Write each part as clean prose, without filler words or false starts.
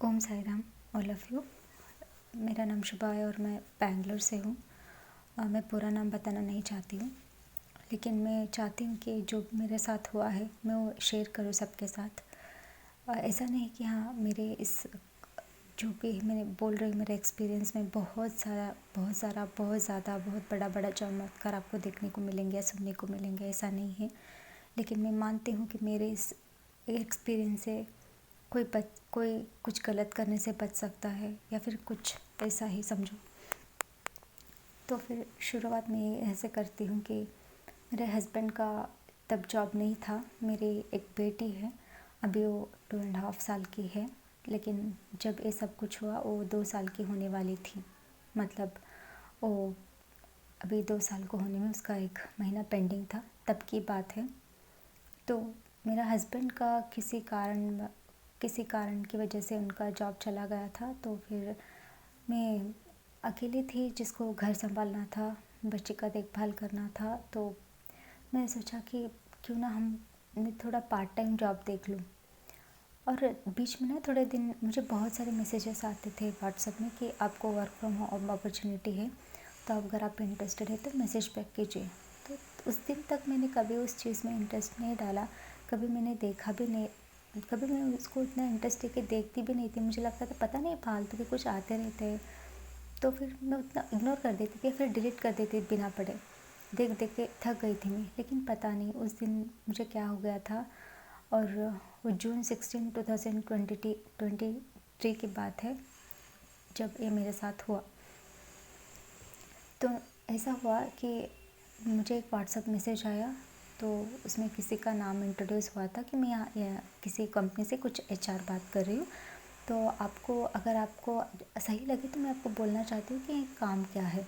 Om Sai Ram all of you. मेरा नाम शुभा है और मैं बैंगलोर से हूँ। मैं पूरा नाम बताना नहीं चाहती हूँ, लेकिन मैं चाहती हूँ कि जो मेरे साथ हुआ है मैं वो शेयर करूँ सबके साथ। ऐसा नहीं कि हाँ मेरे इस जो भी मैंने बोल रही हूँ मेरे एक्सपीरियंस में बहुत ज़्यादा बहुत बड़ा चमत्कार आपको देखने को मिलेंगे या सुनने को मिलेंगे, ऐसा नहीं है। लेकिन मैं मानती हूँ कि मेरे इस एक्सपीरियंस से कोई कुछ गलत करने से बच सकता है या फिर कुछ ऐसा ही समझो। तो फिर शुरुआत में ऐसे करती हूँ कि मेरे हस्बैंड का तब जॉब नहीं था। मेरी एक बेटी है, अभी वो 2.5 साल की है, लेकिन जब ये सब कुछ हुआ वो 2 साल की होने वाली थी। मतलब वो अभी 2 साल को होने में उसका 1 महीना पेंडिंग था, तब की बात है। तो मेरा हस्बैंड का किसी कारण की वजह से उनका जॉब चला गया था। तो फिर मैं अकेली थी जिसको घर संभालना था, बच्चे का देखभाल करना था। तो मैंने सोचा कि क्यों ना मैं थोड़ा पार्ट टाइम जॉब देख लूँ। और बीच में ना थोड़े दिन मुझे बहुत सारे मैसेजेस आते थे व्हाट्सएप में कि आपको वर्क फ्रॉम होम अपॉर्चुनिटी है, तो अगर आप इंटरेस्टेड है तो मैसेज बैक कीजिए। तो उस दिन तक मैंने कभी उस चीज़ में इंटरेस्ट नहीं डाला, कभी मैंने देखा भी नहीं, कभी मैं उसको इतना इंटरेस्ट लेके देखती भी नहीं थी। मुझे लगता था पता नहीं फालतू के कुछ आते रहते हैं, तो फिर मैं उतना इग्नोर कर देती थी, फिर डिलीट कर देती थी बिना पढ़े। देख देख के थक गई थी मैं। लेकिन पता नहीं उस दिन मुझे क्या हो गया था। और वो जून 16 2023 की बात है जब ये मेरे साथ हुआ। तो ऐसा हुआ कि मुझे एक व्हाट्सएप मैसेज आया, तो उसमें किसी का नाम इंट्रोड्यूस हुआ था कि मैं यहाँ किसी कंपनी से कुछ एचआर बात कर रही हूँ। तो अगर आपको सही लगे तो मैं आपको बोलना चाहती हूँ कि ये काम क्या है।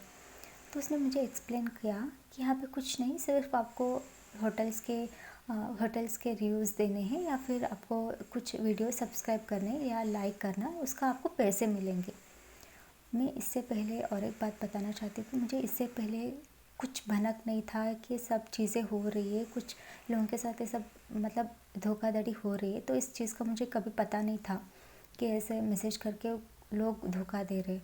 तो उसने मुझे एक्सप्लेन किया कि यहाँ पे कुछ नहीं, सिर्फ आपको होटल्स के रिव्यूज़ देने हैं या फिर आपको कुछ वीडियो सब्सक्राइब करने या लाइक करना, उसका आपको पैसे मिलेंगे। मैं इससे पहले और एक बात बताना चाहती हूँ कि मुझे इससे पहले कुछ भनक नहीं था कि सब चीज़ें हो रही है, कुछ लोगों के साथ ये सब मतलब धोखाधड़ी हो रही है। तो इस चीज़ का मुझे कभी पता नहीं था कि ऐसे मैसेज करके लोग धोखा दे रहे।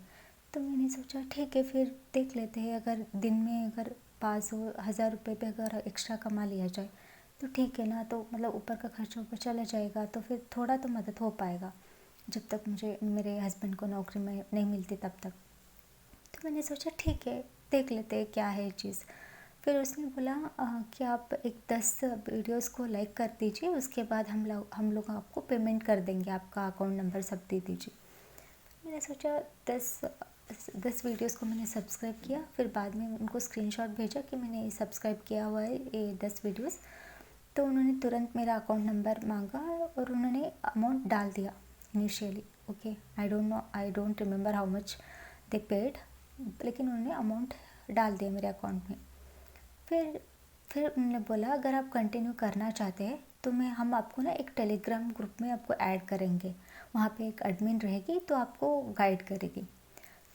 तो मैंने सोचा ठीक है फिर देख लेते हैं, अगर दिन में अगर 500-1000 रुपये पे अगर एक्स्ट्रा कमा लिया जाए तो ठीक है ना। तो मतलब ऊपर का खर्चा ऊपर चला जाएगा, तो फिर थोड़ा तो मदद हो पाएगा जब तक मुझे मेरे हस्बैंड को नौकरी में नहीं मिलती तब तक। तो मैंने सोचा ठीक है देख लेते हैं क्या है ये चीज़। फिर उसने बोला कि आप एक 10 वीडियोस को लाइक कर दीजिए, उसके बाद हम लोग आपको पेमेंट कर देंगे, आपका अकाउंट नंबर सब दे दीजिए। मैंने सोचा 10 वीडियोस को मैंने सब्सक्राइब किया, फिर बाद में उनको स्क्रीनशॉट भेजा कि मैंने सब्सक्राइब किया हुआ है ये 10 वीडियोस। तो उन्होंने तुरंत मेरा अकाउंट नंबर मांगा और उन्होंने अमाउंट डाल दिया initially. Okay, I don't remember how much they paid, लेकिन उन्होंने अमाउंट डाल दिया मेरे अकाउंट में। फिर उन्होंने बोला अगर आप कंटिन्यू करना चाहते हैं तो हम आपको ना एक टेलीग्राम ग्रुप में आपको ऐड करेंगे, वहाँ पे एक एडमिन रहेगी तो आपको गाइड करेगी।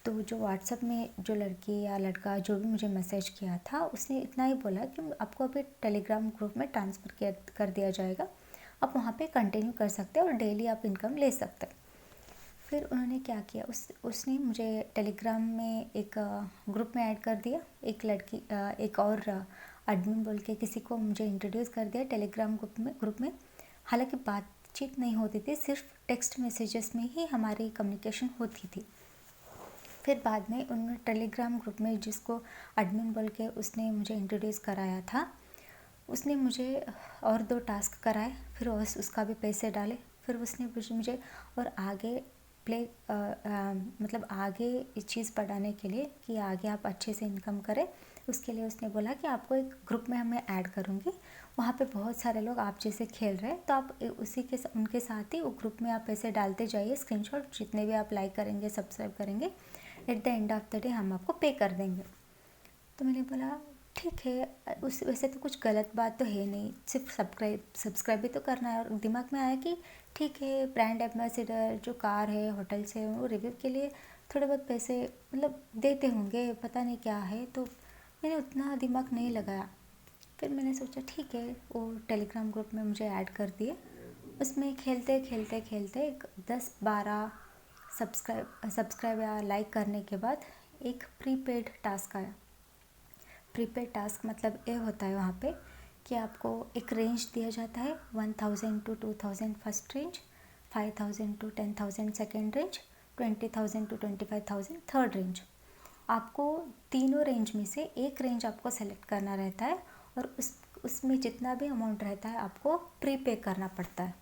तो जो व्हाट्सएप में जो लड़की या लड़का जो भी मुझे मैसेज किया था उसने इतना ही बोला कि आपको अभी टेलीग्राम ग्रुप में ट्रांसफ़र कर दिया जाएगा, आप वहाँ पे कंटिन्यू कर सकते हैं और डेली आप इनकम ले सकते हैं। फिर उन्होंने क्या किया, उसने मुझे टेलीग्राम में एक ग्रुप में ऐड कर दिया। एक और एडमिन बोल के किसी को मुझे इंट्रोड्यूस कर दिया टेलीग्राम ग्रुप में। हालांकि बातचीत नहीं होती थी, सिर्फ टेक्स्ट मैसेजेस में ही हमारी कम्युनिकेशन होती थी। फिर बाद में उन्होंने टेलीग्राम ग्रुप में जिसको एडमिन बोल के उसने मुझे इंट्रोड्यूस कराया था, उसने मुझे और 2 टास्क कराए, फिर उसका भी पैसे डाले। फिर उसने मुझे और आगे मतलब आगे इस चीज़ बढ़ाने के लिए कि आगे आप अच्छे से इनकम करें, उसके लिए उसने बोला कि आपको एक ग्रुप में मैं ऐड करूँगी, वहाँ पे बहुत सारे लोग आप जैसे खेल रहे हैं, तो आप उनके साथ ही वो ग्रुप में आप पैसे डालते जाइए, स्क्रीनशॉट जितने भी आप लाइक करेंगे सब्सक्राइब करेंगे, at the end of the day हम आपको पे कर देंगे। तो मैंने बोला ठीक है, उस वैसे तो कुछ गलत बात तो है नहीं, सिर्फ सब्सक्राइब भी तो करना है। और दिमाग में आया कि ठीक है ब्रांड एम्बेसडर जो कार है होटल्स है वो रिव्यू के लिए थोड़े बहुत पैसे मतलब देते होंगे, पता नहीं क्या है। तो मैंने उतना दिमाग नहीं लगाया। फिर मैंने सोचा ठीक है, वो टेलीग्राम ग्रुप में मुझे ऐड कर दिए। उसमें खेलते खेलते खेलते 10-12 सब्सक्राइब या लाइक करने के बाद एक प्रीपेड टास्क आया। प्रीपेड टास्क मतलब ये होता है वहाँ पे कि आपको एक रेंज दिया जाता है 1000 to 2000 first range, 5000 to 10000 second range, 20000 to 25000 third range. आपको तीनों रेंज में से एक रेंज आपको सेलेक्ट करना रहता है और उसमें जितना भी अमाउंट रहता है आपको प्रीपे करना पड़ता है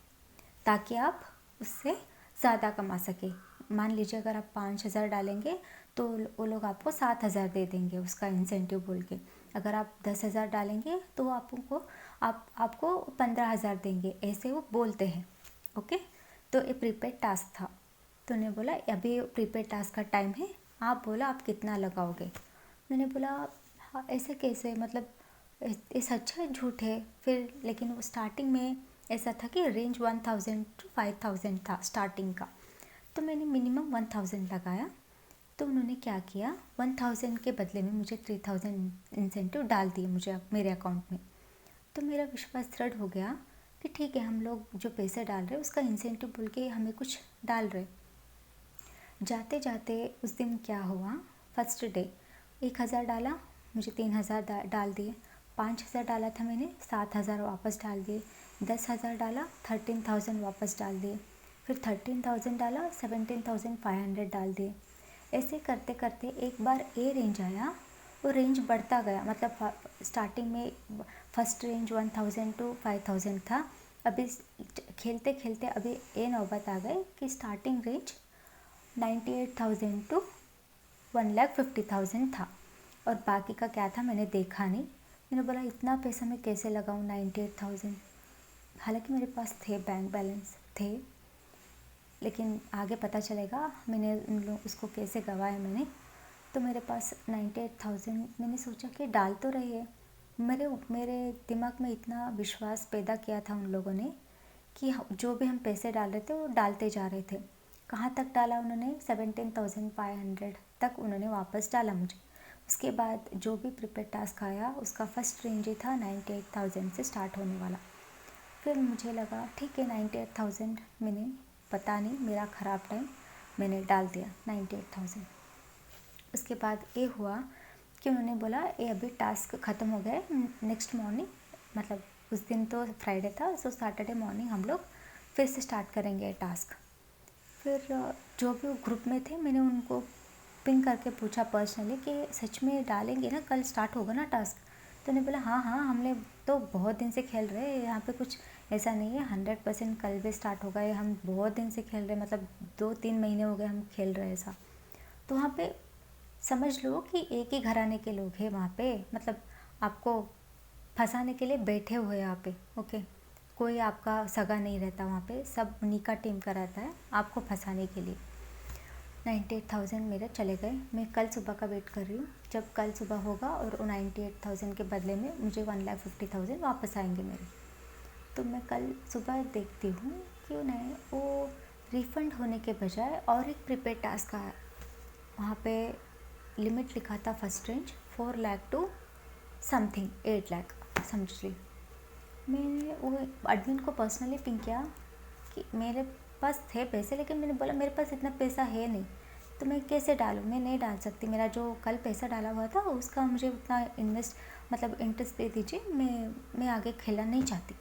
ताकि आप उससे ज़्यादा कमा सके। मान लीजिए अगर आप 5000 डालेंगे तो वो लोग आपको 7000 दे देंगे उसका इंसेंटिव बोल के। अगर आप 10,000 डालेंगे तो आपको 15,000 देंगे, ऐसे वो बोलते हैं। ओके, तो ये प्रीपेड टास्क था। तो उन्होंने बोला अभी प्रीपेड टास्क का टाइम है, आप बोला आप कितना लगाओगे। मैंने बोला हाँ ऐसे कैसे, मतलब ये सच है झूठ है। फिर लेकिन वो स्टार्टिंग में ऐसा था कि रेंज 1000 to 5000 था स्टार्टिंग का, तो मैंने मिनिमम 1000 लगाया। तो उन्होंने क्या किया, 1000 के बदले में मुझे 3000 इंसेंटिव डाल दिए मुझे मेरे अकाउंट में। तो मेरा विश्वास दृढ़ हो गया कि ठीक है, हम लोग जो पैसे डाल रहे हैं उसका इंसेंटिव बोल के हमें कुछ डाल रहे। जाते जाते उस दिन क्या हुआ, फर्स्ट डे 1000 डाला, मुझे 3000 डाल दिए। 5000 डाला था मैंने, 7000 वापस डाल दिए। 10,000 डाला, 13,000 वापस डाल दिए। फिर 13,000 डाला, 17,500 डाल दिए। ऐसे करते करते एक बार ए रेंज आया, वो रेंज बढ़ता गया। मतलब स्टार्टिंग में फर्स्ट रेंज 1000 to 5000 था। अभी खेलते खेलते अभी ए नौबत आ गई कि स्टार्टिंग रेंज 98,000 to 1,50,000 था। और बाकी का क्या था मैंने देखा नहीं। मैंने बोला इतना पैसा मैं कैसे लगाऊं 98,000। हालांकि मेरे पास थे, बैंक बैलेंस थे, लेकिन आगे पता चलेगा मैंने उन लोग उसको कैसे गंवाया मैंने। तो मेरे पास 98,000, मैंने सोचा कि डाल तो रही है। मेरे दिमाग में इतना विश्वास पैदा किया था उन लोगों ने कि जो भी हम पैसे डाल रहे थे वो डालते जा रहे थे। कहाँ तक डाला उन्होंने, 17,500 तक उन्होंने वापस डाला मुझे। उसके बाद जो भी प्रीपेड टास्क आया उसका फर्स्ट रेंज ही था 98,000 से स्टार्ट होने वाला। फिर मुझे लगा ठीक है 98,000, मैंने पता नहीं मेरा ख़राब टाइम मैंने डाल दिया 98,000। उसके बाद ये हुआ कि उन्होंने बोला ये अभी टास्क ख़त्म हो गया है, नेक्स्ट मॉर्निंग, मतलब उस दिन तो फ्राइडे था, सो सैटरडे मॉर्निंग हम लोग फिर से स्टार्ट करेंगे टास्क। फिर जो भी वो ग्रुप में थे मैंने उनको पिंग करके पूछा पर्सनली कि सच में डालेंगे ना, कल स्टार्ट होगा ना टास्क। तो उन्होंने बोला हाँ हाँ, हमने तो बहुत दिन से खेल रहे हैं, यहाँ पे कुछ ऐसा नहीं है, 100% कल भी स्टार्ट होगा। ये हम बहुत दिन से खेल रहे हैं, मतलब 2-3 महीने हो गए हम खेल रहे हैं ऐसा। तो वहाँ पे समझ लो कि एक ही घराने के लोग हैं वहाँ पे, मतलब आपको फंसाने के लिए बैठे हुए यहाँ पे। ओके, कोई आपका सगा नहीं रहता वहाँ पे, सब उन्हीं का टीम का रहता है आपको फंसाने के लिए। 98,000 मेरे चले गए। मैं कल सुबह का वेट कर रही हूँ, जब कल सुबह होगा और 98,000 के बदले में मुझे 1,50,000 वापस आएंगे मेरे। तो मैं कल सुबह देखती हूँ कि नहीं, वो रिफ़ंड होने के बजाय और एक प्रीपेड टास्क आया। वहाँ पे लिमिट लिखा था first range 4 lakh to something 8 lakh, समझ ली। मैंने वो एडमिन को पर्सनली पिंग किया कि मेरे पास थे पैसे, लेकिन मैंने बोला मेरे पास इतना पैसा है नहीं, तो मैं कैसे डालूँ, मैं नहीं डाल सकती। मेरा जो कल पैसा डाला हुआ था उसका मुझे उतना इंटरेस्ट दे दीजिए, मैं आगे खेलना नहीं चाहती।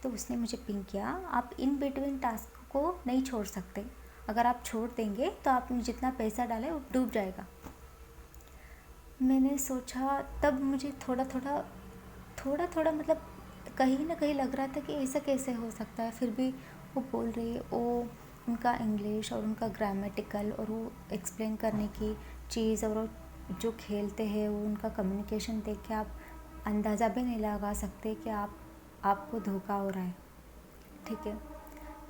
तो उसने मुझे पिंग किया, आप इन बिटवीन टास्क को नहीं छोड़ सकते, अगर आप छोड़ देंगे तो आप जितना पैसा डाले वो डूब जाएगा। मैंने सोचा, तब मुझे थोड़ा थोड़ा मतलब कहीं ना कहीं लग रहा था कि ऐसा कैसे हो सकता है। फिर भी वो बोल रही है, वो उनका इंग्लिश और उनका ग्रामेटिकल और वो एक्सप्लेन करने की चीज़ और वो जो खेलते हैं वो उनका कम्युनिकेशन देख के आप अंदाज़ा भी नहीं लगा सकते कि आपको धोखा हो रहा है। ठीक है,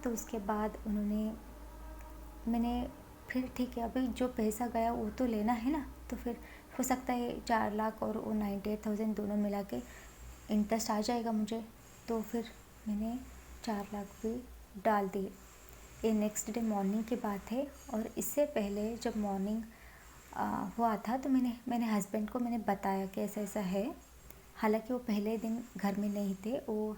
तो उसके बाद मैंने फिर ठीक है, अभी जो पैसा गया वो तो लेना है ना, तो फिर हो सकता है 4 लाख और वो 98,000 दोनों मिला के इंटरेस्ट आ जाएगा मुझे। तो फिर मैंने 4 लाख भी डाल दिए। ये नेक्स्ट डे मॉर्निंग की बात है। और इससे पहले जब मॉर्निंग हुआ था तो मैंने हस्बैंड को मैंने बताया कि ऐसा ऐसा है। हालांकि वो पहले दिन घर में नहीं थे, वो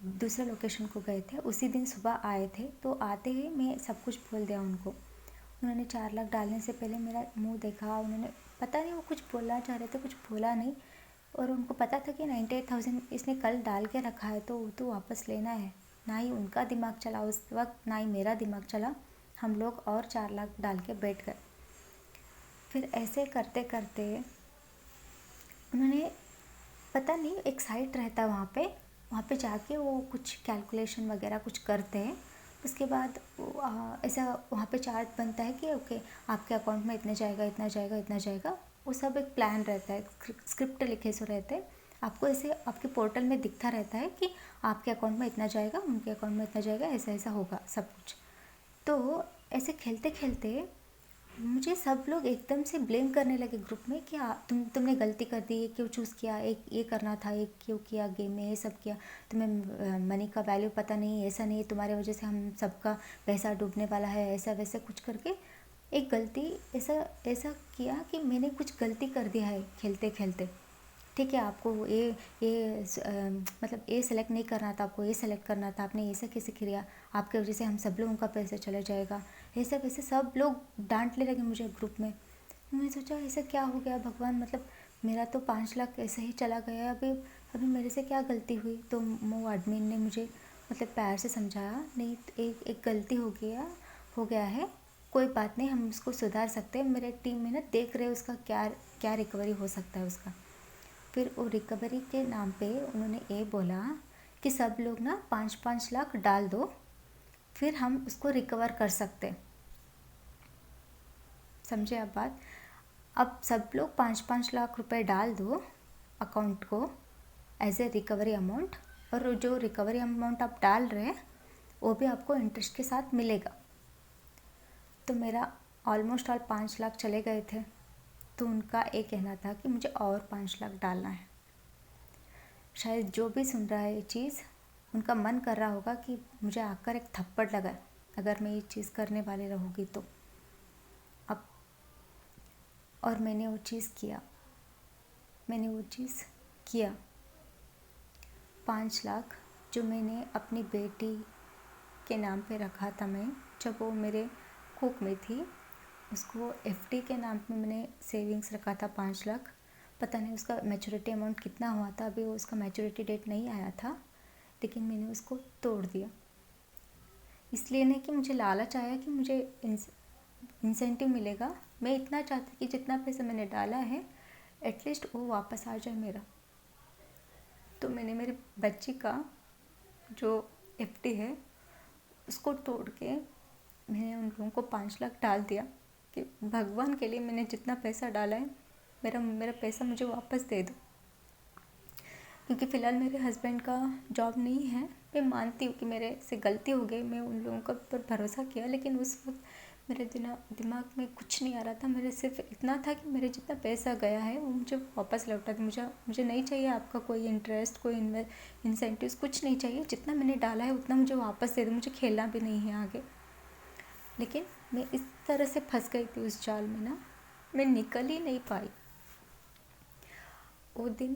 दूसरे लोकेशन को गए थे। उसी दिन सुबह आए थे, तो आते ही मैं सब कुछ बोल दिया उनको। उन्होंने 4 लाख डालने से पहले मेरा मुंह देखा, उन्होंने पता नहीं वो कुछ बोलना चाह रहे थे, कुछ बोला नहीं, और उनको पता था कि 98,000 इसने कल डाल के रखा है तो वापस लेना है। ना ही उनका दिमाग चला उस वक्त, ना ही मेरा दिमाग चला। हम लोग और 4 लाख डाल के बैठ गए। फिर ऐसे करते करते उन्होंने, पता नहीं एक साइट रहता है वहाँ पे जाके वो कुछ कैलकुलेशन वगैरह कुछ करते हैं। उसके बाद ऐसा वहाँ पे चार्ट बनता है कि ओके आपके अकाउंट में इतना जाएगा, इतना जाएगा, इतना जाएगा। वो सब एक प्लान रहता है, स्क्रिप्ट लिखे से रहते हैं। आपको ऐसे आपके पोर्टल में दिखता रहता है कि आपके अकाउंट में इतना जाएगा, उनके अकाउंट में इतना जाएगा, ऐसा ऐसा होगा सब कुछ। तो ऐसे खेलते खेलते मुझे सब लोग एकदम से ब्लेम करने लगे ग्रुप में कि तुमने गलती कर दी, ये क्यों चूज़ किया, एक ये करना था, एक क्यों किया, गेम में ये सब किया, तुम्हें मनी का वैल्यू पता नहीं, ऐसा नहीं, तुम्हारे वजह से हम सबका पैसा डूबने वाला है, ऐसा वैसा कुछ करके एक गलती ऐसा ऐसा किया कि मैंने कुछ गलती कर दिया है खेलते खेलते। ठीक है, आपको मतलब ए सेलेक्ट नहीं करना था, आपको ए सेलेक्ट करना था, आपने ऐसा कैसे किया, आपके वजह से हम सब लोगों का पैसा चला जाएगा, ऐसा वैसे सब लोग डांटने लगे मुझे ग्रुप में। मैंने सोचा ऐसा क्या हो गया भगवान, मतलब मेरा तो 5 लाख ऐसे ही चला गया, अभी अभी मेरे से क्या गलती हुई। तो वो एडमिन ने मुझे मतलब प्यार से समझाया, नहीं एक गलती हो गया है, कोई बात नहीं, हम उसको सुधार सकते हैं, मेरे टीम में ना देख रहे उसका क्या क्या रिकवरी हो सकता है उसका। फिर वो रिकवरी के नाम पे उन्होंने ये बोला कि सब लोग ना 5-5 लाख डाल दो, फिर हम उसको रिकवर कर सकते। समझे आप बात? अब सब लोग 5-5 लाख रुपए डाल दो अकाउंट को एज ए रिकवरी अमाउंट, और जो रिकवरी अमाउंट आप डाल रहे हैं वो भी आपको इंटरेस्ट के साथ मिलेगा। तो मेरा ऑलमोस्ट ऑल 5 लाख चले गए थे। तो उनका एक कहना था कि मुझे और 5 लाख डालना है। शायद जो भी सुन रहा है ये चीज़, उनका मन कर रहा होगा कि मुझे आकर एक थप्पड़ लगाए अगर मैं ये चीज़ करने वाली रहूँगी तो। अब और मैंने वो चीज़ किया। 5 लाख जो मैंने अपनी बेटी के नाम पे रखा था, मैं जब वो मेरे कुक में थी, उसको एफडी के नाम पे मैंने सेविंग्स रखा था 5 लाख। पता नहीं उसका मैच्योरिटी अमाउंट कितना हुआ था, अभी वो उसका मैच्योरिटी डेट नहीं आया था, लेकिन मैंने उसको तोड़ दिया। इसलिए नहीं कि मुझे लालच आया कि मुझे इंसेंटिव मिलेगा, मैं इतना चाहती कि जितना पैसा मैंने डाला है एटलीस्ट वो वापस आ जाए मेरा। तो मैंने मेरी बच्ची का जो एफडी है उसको तोड़ के मैंने उन लोगों को 5 लाख डाल दिया कि भगवान के लिए मैंने जितना पैसा डाला है मेरा पैसा मुझे वापस दे दो। क्योंकि फ़िलहाल मेरे हस्बैंड का जॉब नहीं है, मैं मानती हूँ कि मेरे से गलती हो गई, मैं उन लोगों का पर भरोसा किया, लेकिन उस वक्त मेरे दिमाग में कुछ नहीं आ रहा था। मेरे सिर्फ इतना था कि मेरे जितना पैसा गया है वो मुझे वापस लौटा दे। मुझे नहीं चाहिए आपका कोई इंटरेस्ट, कोई इंसेंटिव्स, कुछ नहीं चाहिए। जितना मैंने डाला है उतना मुझे वापस दे दो, मुझे खेलना भी नहीं है आगे। लेकिन मैं इस तरह से फंस गई थी उस जाल में ना, मैं निकल ही नहीं पाई। वो दिन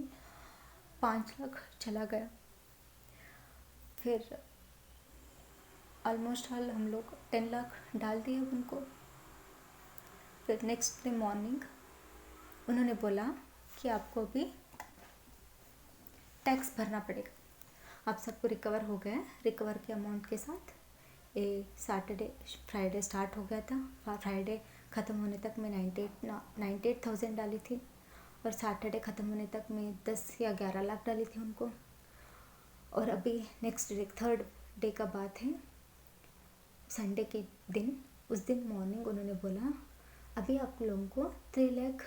5 लाख चला गया। फिर ऑलमोस्ट ऑल हम लोग 10 लाख डाल दिए उनको। फिर नेक्स्ट डे मॉर्निंग उन्होंने बोला कि आपको अभी टैक्स भरना पड़ेगा। आप सबको रिकवर हो गया है, रिकवर के अमाउंट के साथ। ये फ्राइडे स्टार्ट हो गया था, फ्राइडे ख़त्म होने तक मैं 98,000 डाली थी, और सैटरडे ख़त्म होने तक मैं 10 या 11 लाख डाली थी उनको। और अभी नेक्स्ट डे 3rd डे का बात है, संडे के दिन, उस दिन मॉर्निंग उन्होंने बोला अभी आप लोगों को 3 लाख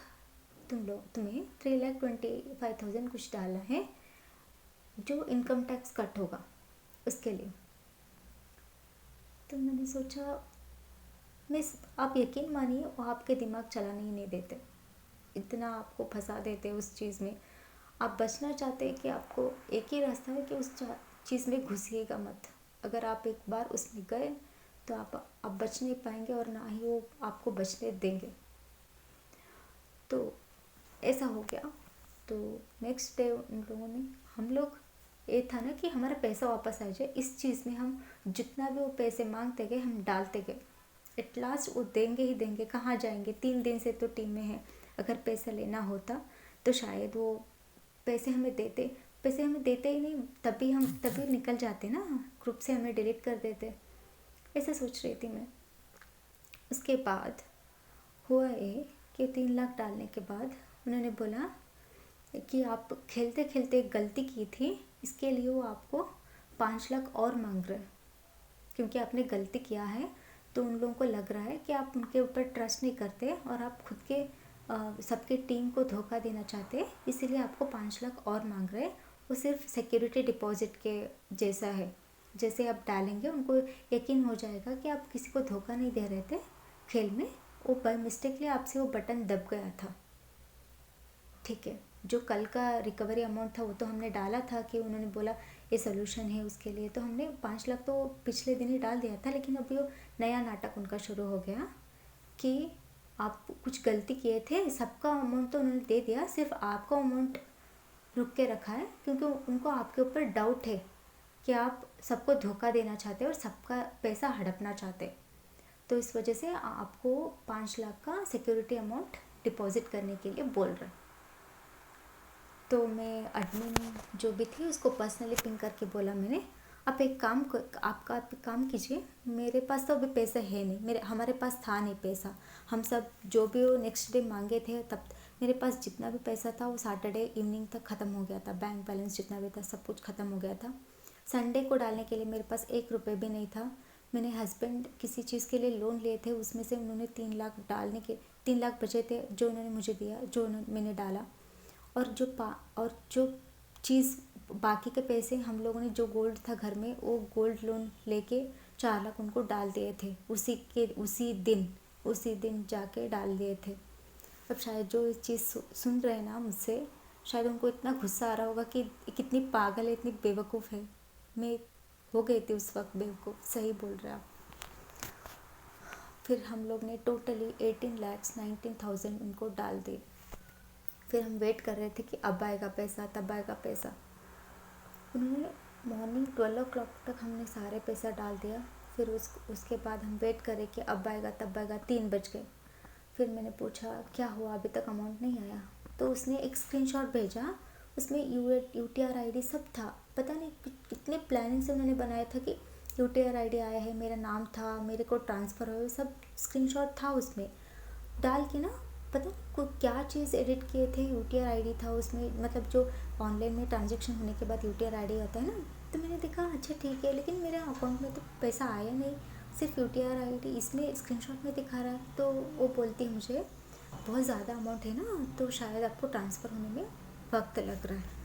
तुम्हें 3,25,000 कुछ डालना है, जो इनकम टैक्स कट होगा उसके लिए। तो मैंने सोचा आप यकीन मानिए वो आपके दिमाग चलाने ही नहीं देते, इतना आपको फंसा देते उस चीज़ में। आप बचना चाहते हैं कि आपको एक ही रास्ता है कि उस चीज़ में घुसिएगा मत। अगर आप एक बार उसमें गए तो आप बच नहीं पाएंगे, और ना ही वो आपको बचने देंगे। तो ऐसा हो गया। तो नेक्स्ट डे उन लोगों ने, हम लोग ये था ना कि हमारा पैसा वापस आ जाए, इस चीज़ में हम जितना भी वो पैसे मांगते गए हम डालते गए। एट लास्ट वो देंगे ही देंगे, कहाँ जाएंगे, 3 दिन से तो टीम में है। अगर पैसा लेना होता तो शायद वो पैसे हमें देते, पैसे हमें देते ही नहीं, तभी निकल जाते ना, ग्रुप से हमें डिलीट कर देते। ऐसा सोच रही थी मैं। उसके बाद हुआ ये कि 3 लाख डालने के बाद उन्होंने बोला कि आप खेलते खेलते एक गलती की थी, इसके लिए वो आपको 5 लाख और मांग रहे हैं, क्योंकि आपने गलती किया है तो उन लोगों को लग रहा है कि आप उनके ऊपर ट्रस्ट नहीं करते और आप खुद के सबके टीम को धोखा देना चाहते, इसीलिए आपको 5 लाख और मांग रहे हैं। वो सिर्फ सिक्योरिटी डिपॉजिट के जैसा है, जैसे आप डालेंगे उनको यकीन हो जाएगा कि आप किसी को धोखा नहीं दे रहे थे खेल में, वो बाय मिस्टेकली आपसे वो बटन दब गया था। ठीक है, जो कल का रिकवरी अमाउंट था वो तो हमने डाला था कि उन्होंने बोला ये सोल्यूशन है उसके लिए, तो हमने 5 लाख तो पिछले दिन ही डाल दिया था। लेकिन अभी वो नया नाटक उनका शुरू हो गया कि आप कुछ गलती किए थे, सबका अमाउंट तो उन्होंने दे दिया, सिर्फ आपका अमाउंट रुक के रखा है, क्योंकि उनको आपके ऊपर डाउट है कि आप सबको धोखा देना चाहते और सबका पैसा हड़पना चाहते। तो इस वजह से आपको 5 लाख का सिक्योरिटी अमाउंट डिपॉजिट करने के लिए बोल रहे। तो मैं एडमिन जो भी थी उसको पर्सनली पिंग करके बोला मैंने, आप एक काम कीजिए, मेरे पास तो अभी पैसा है नहीं, हमारे पास था नहीं पैसा, हम सब जो भी वो नेक्स्ट डे मांगे थे तब मेरे पास जितना भी पैसा था वो सैटरडे इवनिंग तक ख़त्म हो गया था, बैंक बैलेंस जितना भी था सब कुछ ख़त्म हो गया था। संडे को डालने के लिए मेरे पास 1 रुपये भी नहीं था। मैंने हस्बैंड किसी चीज़ के लिए लोन लिए थे, उसमें से उन्होंने 3 लाख डालने के 3 लाख बचे थे जो उन्होंने मुझे दिया, जो मैंने डाला। और जो चीज़ बाकी के पैसे हम लोगों ने, जो गोल्ड था घर में, वो गोल्ड लोन लेके 4 लाख उनको डाल दिए थे, उसी दिन जाके डाल दिए थे। अब शायद जो इस चीज़ सुन रहे हैं ना मुझसे, शायद उनको इतना गुस्सा आ रहा होगा कि कितनी पागल है, इतनी बेवकूफ़ है। मैं हो गई थी उस वक्त बेवकूफ़, सही बोल रहे आप। फिर हम लोग ने टोटली 18,19,000 उनको डाल दिए। फिर हम वेट कर रहे थे कि अब आएगा पैसा, तब आएगा पैसा। उन्होंने मॉर्निंग 12 o'clock तक हमने सारे पैसा डाल दिया। फिर उसके बाद हम वेट करें कि अब आएगा तब आएगा, 3 बज गए। फिर मैंने पूछा क्या हुआ, अभी तक अमाउंट नहीं आया। तो उसने एक स्क्रीनशॉट भेजा, उसमें UTR ID सब था। पता नहीं कितने प्लानिंग से उन्होंने बनाया था कि UTR ID आया है, मेरा नाम था, मेरे को ट्रांसफ़र हो, सब स्क्रीनशॉट था उसमें डाल के ना। पता नहीं कोई क्या चीज़ एडिट किए थे, UTR ID था उसमें, मतलब जो ऑनलाइन में ट्रांजेक्शन होने के बाद UTR ID आता है ना। तो मैंने देखा अच्छा ठीक है, लेकिन मेरे अकाउंट में तो पैसा आया नहीं, सिर्फ UTR ID इसमें स्क्रीनशॉट में दिखा रहा है। तो वो बोलती है मुझे बहुत ज़्यादा अमाउंट है ना, तो शायद आपको ट्रांसफ़र होने में वक्त लग रहा है।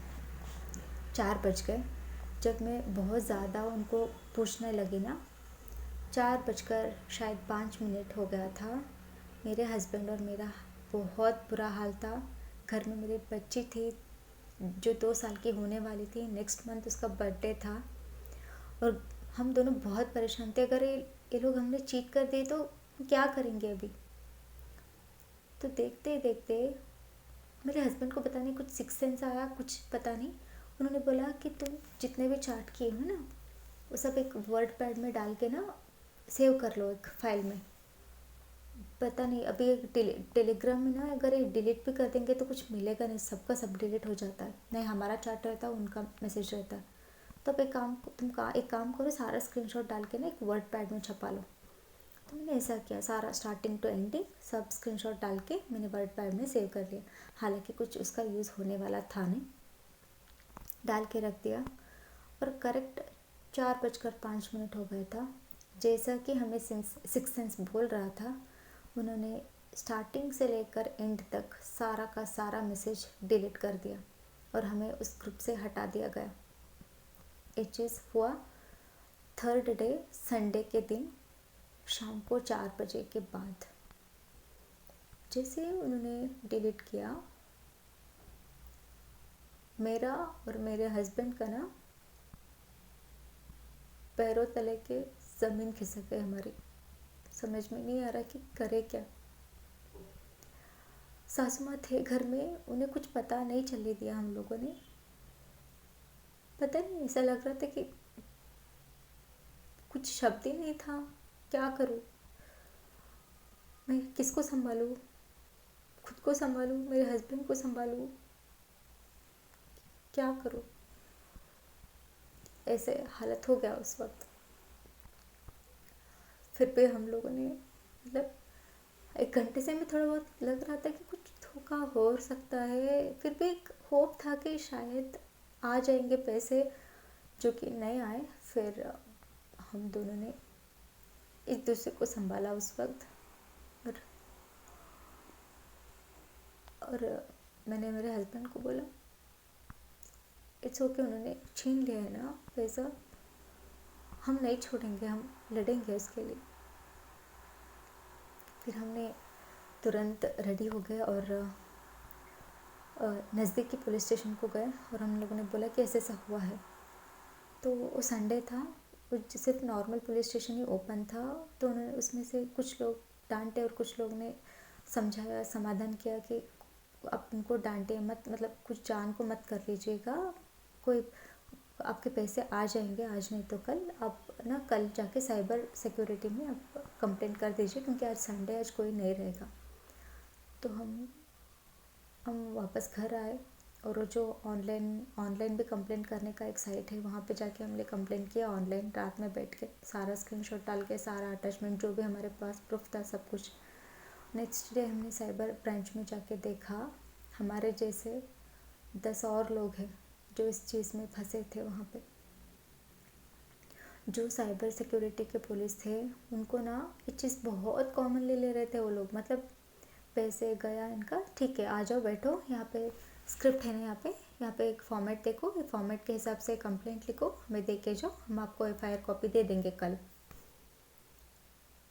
4 बज गए। जब मैं बहुत ज़्यादा उनको पूछने लगी ना, 4 बजकर शायद 5 मिनट हो गया था। मेरे हस्बैंड और मेरा बहुत बुरा हाल था। घर में मेरी बच्ची थी जो 2 साल की होने वाली थी, नेक्स्ट मंथ उसका बर्थडे था, और हम दोनों बहुत परेशान थे। अगर ये लोग हमने चीट कर दिए तो क्या करेंगे अभी। तो देखते ही देखते मेरे हस्बैंड को पता नहीं कुछ सिक्स सेंस आया, कुछ पता नहीं, उन्होंने बोला कि तुम जितने भी चार्ट किए हो ना वो सब एक वर्ड पैड में डाल के ना सेव कर लो एक फाइल में। पता नहीं अभी एक टेलीग्राम में ना अगर ये डिलीट भी कर देंगे तो कुछ मिलेगा नहीं, सबका सब डिलीट हो जाता है, नहीं हमारा चार्ट रहता है उनका मैसेज रहता है। तो अब एक काम करो, सारा स्क्रीनशॉट डाल के ना एक वर्ड पैड में छपा लो। तो मैंने ऐसा किया, सारा स्टार्टिंग टू एंडिंग सब स्क्रीनशॉट डाल के मैंने वर्ड पैड में सेव कर लिया। हालांकि कुछ उसका यूज़ होने वाला था नहीं, डाल के रख दिया। और करेक्ट 4 बजकर 5 मिनट हो गया था। जैसा कि हमें सिक्स सेंस बोल रहा था, उन्होंने स्टार्टिंग से लेकर एंड तक सारा का सारा मैसेज डिलीट कर दिया और हमें उस ग्रुप से हटा दिया गया। ये चीज़ हुआ 3rd डे संडे के दिन शाम को 4 बजे के बाद। जैसे उन्होंने डिलीट किया, मेरा और मेरे हस्बैंड का ना पैरों तले के ज़मीन खिसक गई हमारी। समझ में नहीं आ रहा कि करे क्या। सासू माँ थे घर में, उन्हें कुछ पता नहीं चलने दिया हम लोगों ने। पता नहीं ऐसा लग रहा था कि कुछ शब्द ही नहीं था, क्या करूँ। मैं किसको संभालूँ, खुद को संभालूँ, मेरे हस्बैंड को संभालूँ, क्या करूँ, ऐसे हालत हो गया उस वक्त। फिर भी हम लोगों ने मतलब 1 घंटे से हमें थोड़ा बहुत लग रहा था कि कुछ धोखा हो सकता है, फिर भी एक होप था कि शायद आ जाएंगे पैसे, जो कि नहीं आए। फिर हम दोनों ने एक दूसरे को संभाला उस वक्त। और और मैंने मेरे हस्बैंड को बोला इट्स ओके, उन्होंने छीन लिया है ना पैसा, हम नहीं छोड़ेंगे, हम लड़ेंगे उसके लिए। फिर हमने तुरंत रेडी हो गए और नज़दीकी पुलिस स्टेशन को गए और हम लोगों ने बोला कि ऐसे ऐसा हुआ है। तो वो संडे था, वो सिर्फ नॉर्मल पुलिस स्टेशन ही ओपन था। तो उन्होंने उसमें से कुछ लोग डांटे और कुछ लोग ने समझाया, समाधान किया कि आप उनको डांटे मत, मतलब कुछ जान को मत कर लीजिएगा, कोई आपके पैसे आ जाएंगे, आज नहीं तो कल। आप ना कल जाके साइबर सिक्योरिटी में आप कंप्लेंट कर दीजिए, क्योंकि आज संडे, आज कोई नहीं रहेगा। तो हम वापस घर आए और वो जो ऑनलाइन भी कंप्लेंट करने का एक साइट है, वहाँ पे जाके हमने कंप्लेंट किया ऑनलाइन, रात में बैठ के सारा स्क्रीनशॉट डाल के, सारा अटैचमेंट जो भी हमारे पास प्रूफ था सब कुछ। नेक्स्ट डे हमने साइबर ब्रांच में जाके देखा, हमारे जैसे 10 और लोग हैं जो इस चीज़ में फंसे थे वहाँ पे। जो साइबर सिक्योरिटी के पुलिस थे उनको ना ये चीज़ बहुत कॉमनली ले रहे थे वो लोग, मतलब पैसे गया इनका, ठीक है आ जाओ बैठो, यहाँ पे स्क्रिप्ट है ना, यहाँ पे एक फॉर्मेट देखो, ये फॉर्मेट के हिसाब से कंप्लेंट लिखो, हमें दे के जाओ, हम आपको एफआईआर कॉपी दे देंगे कल।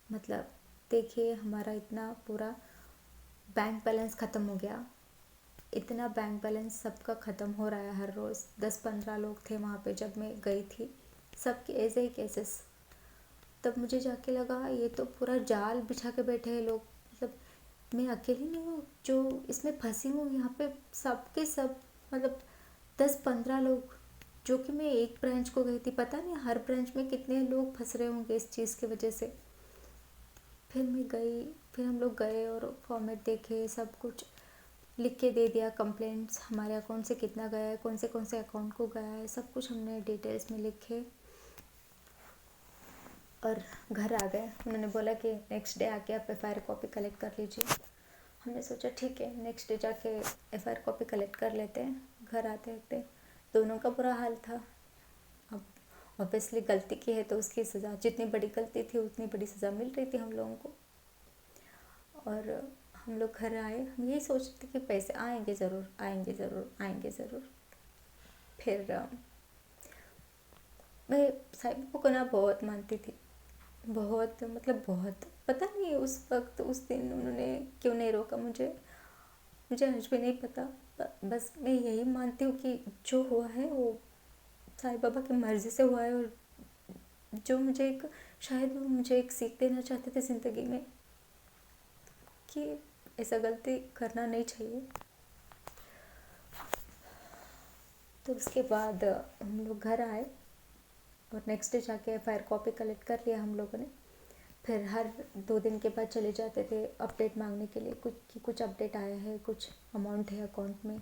मतलब देखिए हमारा इतना पूरा बैंक बैलेंस ख़त्म हो गया, इतना बैंक बैलेंस सबका ख़त्म हो रहा है हर रोज़। 10-15 लोग थे वहाँ पे जब मैं गई थी, सबके ऐसे ही केसेस। तब मुझे जाके लगा ये तो पूरा जाल बिछा के बैठे हैं लोग, मतलब मैं अकेली नहीं हूँ जो इसमें फंसी हूँ, यहाँ पे सबके सब मतलब 10-15 लोग, जो कि मैं एक ब्रांच को गई थी, पता नहीं हर ब्रांच में कितने लोग फंस रहे होंगे इस चीज़ की वजह से। फिर मैं गई, फिर हम लोग गए और फॉर्मेट देखे, सब कुछ लिख के दे दिया, कंप्लेंट्स हमारे अकाउंट से कितना गया है, कौन से अकाउंट को गया है, सब कुछ हमने डिटेल्स में लिखे और घर आ गए। उन्होंने बोला कि नेक्स्ट डे आके आप एफआईआर कॉपी कलेक्ट कर लीजिए। हमने सोचा ठीक है नेक्स्ट डे जाके एफआईआर कॉपी कलेक्ट कर लेते हैं। घर आते आते दोनों का बुरा हाल था। अब ऑब्वियसली गलती की है तो उसकी सज़ा, जितनी बड़ी गलती थी उतनी बड़ी सज़ा मिल रही थी हम लोगों को। और हम लोग घर आए, हम यही सोचते कि पैसे आएंगे ज़रूर, आएंगे ज़रूर, आएंगे ज़रूर। फिर मैं साइबर को ना बहुत मानती थी, बहुत मतलब बहुत, पता नहीं उस वक्त उस दिन उन्होंने क्यों नहीं रोका मुझे आज भी नहीं पता। बस मैं यही मानती हूँ कि जो हुआ है वो साईं बाबा की मर्ज़ी से हुआ है, और जो मुझे एक शायद वो मुझे एक सीख देना चाहते थे ज़िंदगी में कि ऐसा गलती करना नहीं चाहिए। तो उसके बाद हम लोग घर आए और नेक्स्ट डे जाके एफआईआर कॉपी कलेक्ट कर लिया हम लोगों ने। फिर हर 2 दिन के बाद चले जाते थे अपडेट मांगने के लिए, कुछ अपडेट आया है, कुछ अमाउंट है अकाउंट में,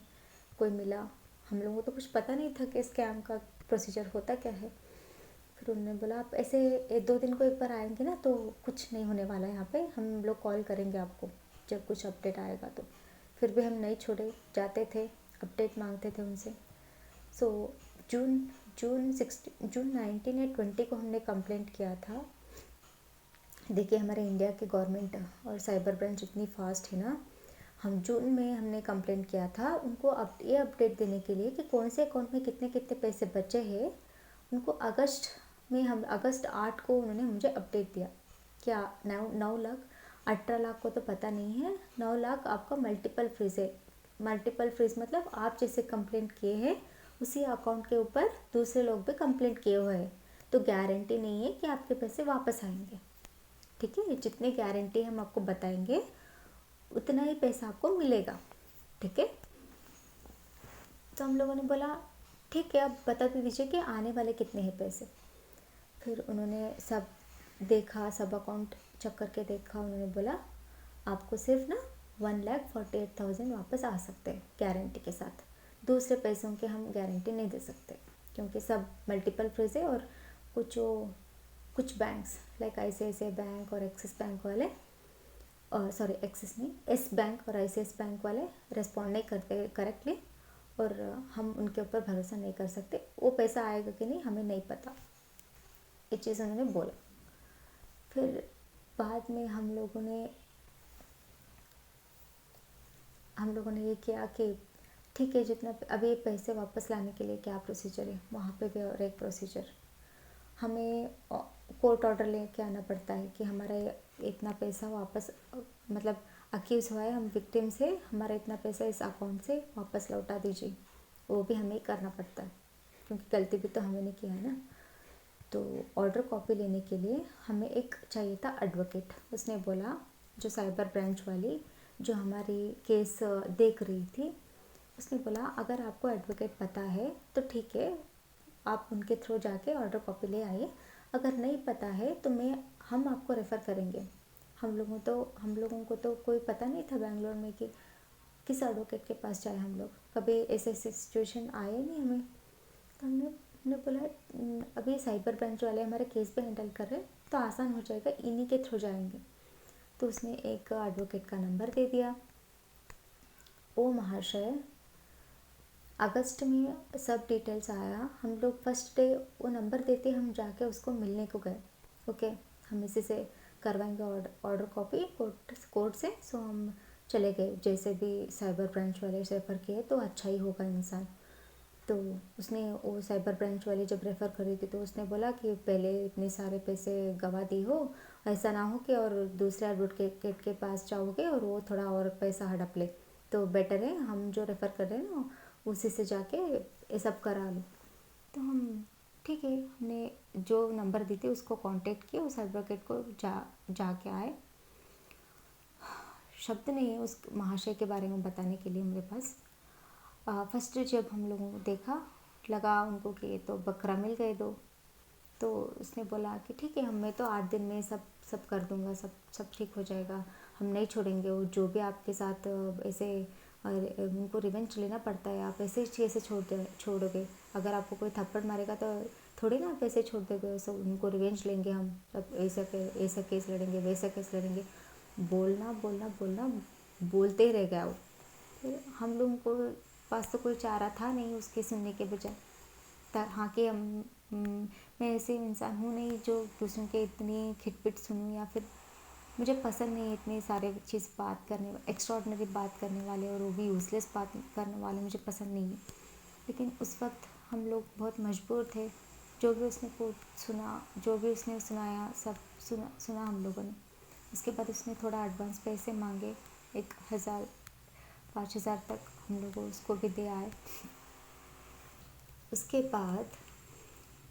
कोई मिला। हम लोगों को तो कुछ पता नहीं था कि स्कैम का प्रोसीजर होता क्या है। फिर उन्होंने बोला आप ऐसे 1-2 दिन को एक बार आएंगे ना तो कुछ नहीं होने वाला है, यहाँ पे हम लोग कॉल करेंगे आपको जब कुछ अपडेट आएगा तो। फिर भी हम नहीं छोड़े, जाते थे अपडेट मांगते थे उनसे। सो जून 19 या 20 को हमने कंप्लेंट किया था। देखिए हमारे इंडिया की गवर्नमेंट और साइबर ब्रांच इतनी फास्ट है ना, हम जून में हमने कंप्लेंट किया था उनको ये अपडेट देने के लिए कि कौन से अकाउंट में कितने कितने पैसे बचे हैं। उनको अगस्त 8 को उन्होंने मुझे अपडेट दिया। क्या 9 लाख, 18 लाख को तो पता नहीं है, 9 लाख आपका मल्टीपल फ्रीज है। मल्टीपल फ्रीज मतलब आप जैसे कंप्लेंट किए हैं उसी अकाउंट के ऊपर दूसरे लोग भी कंप्लेंट किए हुए हैं, तो गारंटी नहीं है कि आपके पैसे वापस आएंगे। ठीक है, जितनी गारंटी हम आपको बताएंगे उतना ही पैसा आपको मिलेगा। ठीक है, तो हम लोगों ने बोला ठीक है, आप बता दीजिए कि आने वाले कितने हैं पैसे। फिर उन्होंने सब देखा, सब अकाउंट चेक करके देखा, उन्होंने बोला आपको सिर्फ ना 1,48,000 वापस आ सकते हैं गारंटी के साथ। दूसरे पैसों की हम गारंटी नहीं दे सकते, क्योंकि सब मल्टीपल फ्रीज है। और कुछ बैंक्स लाइक ICICI बैंक और एक्सिस बैंक वाले, सॉरी एक्सिस नहीं, एस बैंक और ICICI बैंक वाले रिस्पॉन्ड नहीं करते करेक्टली, और हम उनके ऊपर भरोसा नहीं कर सकते। वो पैसा आएगा कि नहीं हमें नहीं पता, ये चीज़ उन्होंने बोला। फिर बाद में हम लोगों ने ये किया कि ठीक है, जितना अभी पैसे वापस लाने के लिए क्या प्रोसीजर है, वहाँ पे भी और एक प्रोसीजर, हमें कोर्ट ऑर्डर लेके आना पड़ता है कि हमारा इतना पैसा वापस, मतलब अक्यूज़ हुआ है हम विक्टिम से, हमारा इतना पैसा इस अकाउंट से वापस लौटा दीजिए। वो भी हमें ही करना पड़ता है, क्योंकि गलती भी तो हमें नहीं किया है ना। तो ऑर्डर कॉपी लेने के लिए हमें एक चाहिए था एडवोकेट। उसने बोला, जो साइबर ब्रांच वाली जो हमारी केस देख रही थी, उसने बोला अगर आपको एडवोकेट पता है तो ठीक है, आप उनके थ्रू जाके ऑर्डर कॉपी ले आइए। अगर नहीं पता है तो हम आपको रेफ़र करेंगे। हम लोगों को तो कोई पता नहीं था बेंगलोर में कि किस एडवोकेट के पास जाए। हम लोग कभी ऐसे सिचुएशन आए नहीं हमें। तो हमने बोला अभी साइबर ब्रांच वाले हमारे केस पे हैंडल कर रहे हैं, तो आसान हो जाएगा, इन्हीं के थ्रू जाएंगे। तो उसने एक एडवोकेट का नंबर दे दिया। वो महाशय अगस्त में सब डिटेल्स आया। हम लोग फर्स्ट डे वो नंबर देते हम जाके उसको मिलने को गए। ओके, हम इसी से करवाएंगे ऑर्डर कॉपी कोर्ट से। सो हम चले गए, जैसे भी साइबर ब्रांच वाले रेफ़र किए तो अच्छा ही होगा इंसान। तो उसने वो साइबर ब्रांच वाले जब रेफ़र करी थी तो उसने बोला कि पहले इतने सारे पैसे गवा दी हो, ऐसा ना हो कि और दूसरे एडवोकेट के पास जाओगे और वो थोड़ा और पैसा हड़प ले, तो बेटर है हम जो रेफ़र कर रहे हैं ना उसी से जाके ये सब करा लो। तो हम ठीक है, हमने जो नंबर दी थी उसको कांटेक्ट किया, उस एडवोकेट को जाके आए। शब्द नहीं है उस महाशय के बारे में बताने के लिए मेरे पास। फर्स्ट जब हम लोगों को देखा, लगा उनको कि तो बकरा मिल गए दो। तो उसने बोला कि ठीक है, मैं तो 8 दिन में सब कर दूंगा, सब ठीक हो जाएगा, हम नहीं छोड़ेंगे। वो जो भी आपके साथ ऐसे उनको रिवेंज लेना पड़ता है, आप ऐसे ही कैसे छोड़ोगे? अगर आपको कोई थप्पड़ मारेगा तो थोड़ी ना आप ऐसे छोड़ दोगे, सो उनको रिवेंज लेंगे हम, सब ऐसा केस लड़ेंगे, वैसा केस लड़ेंगे। बोलना बोलना बोलना बोलते ही रह गया वो। फिर हम लोगों को पास तो कोई चारा था नहीं उसके सुनने के बजाय। हाँ कि मैं ऐसे इंसान हूँ नहीं जो दूसरों के इतनी खिटपिट सुनूँ, या फिर मुझे पसंद नहीं है इतने सारे चीज़ बात करने, एक्स्ट्रॉर्डनरी बात करने वाले, और वो भी यूज़लेस बात करने वाले मुझे पसंद नहीं है। लेकिन उस वक्त हम लोग बहुत मजबूर थे। जो भी उसने सुना, जो भी उसने सुनाया, सब सुना हम लोगों ने। उसके बाद उसने थोड़ा एडवांस पैसे मांगे, 1,000 5,000 तक हम लोग उसको भी दे आए। उसके बाद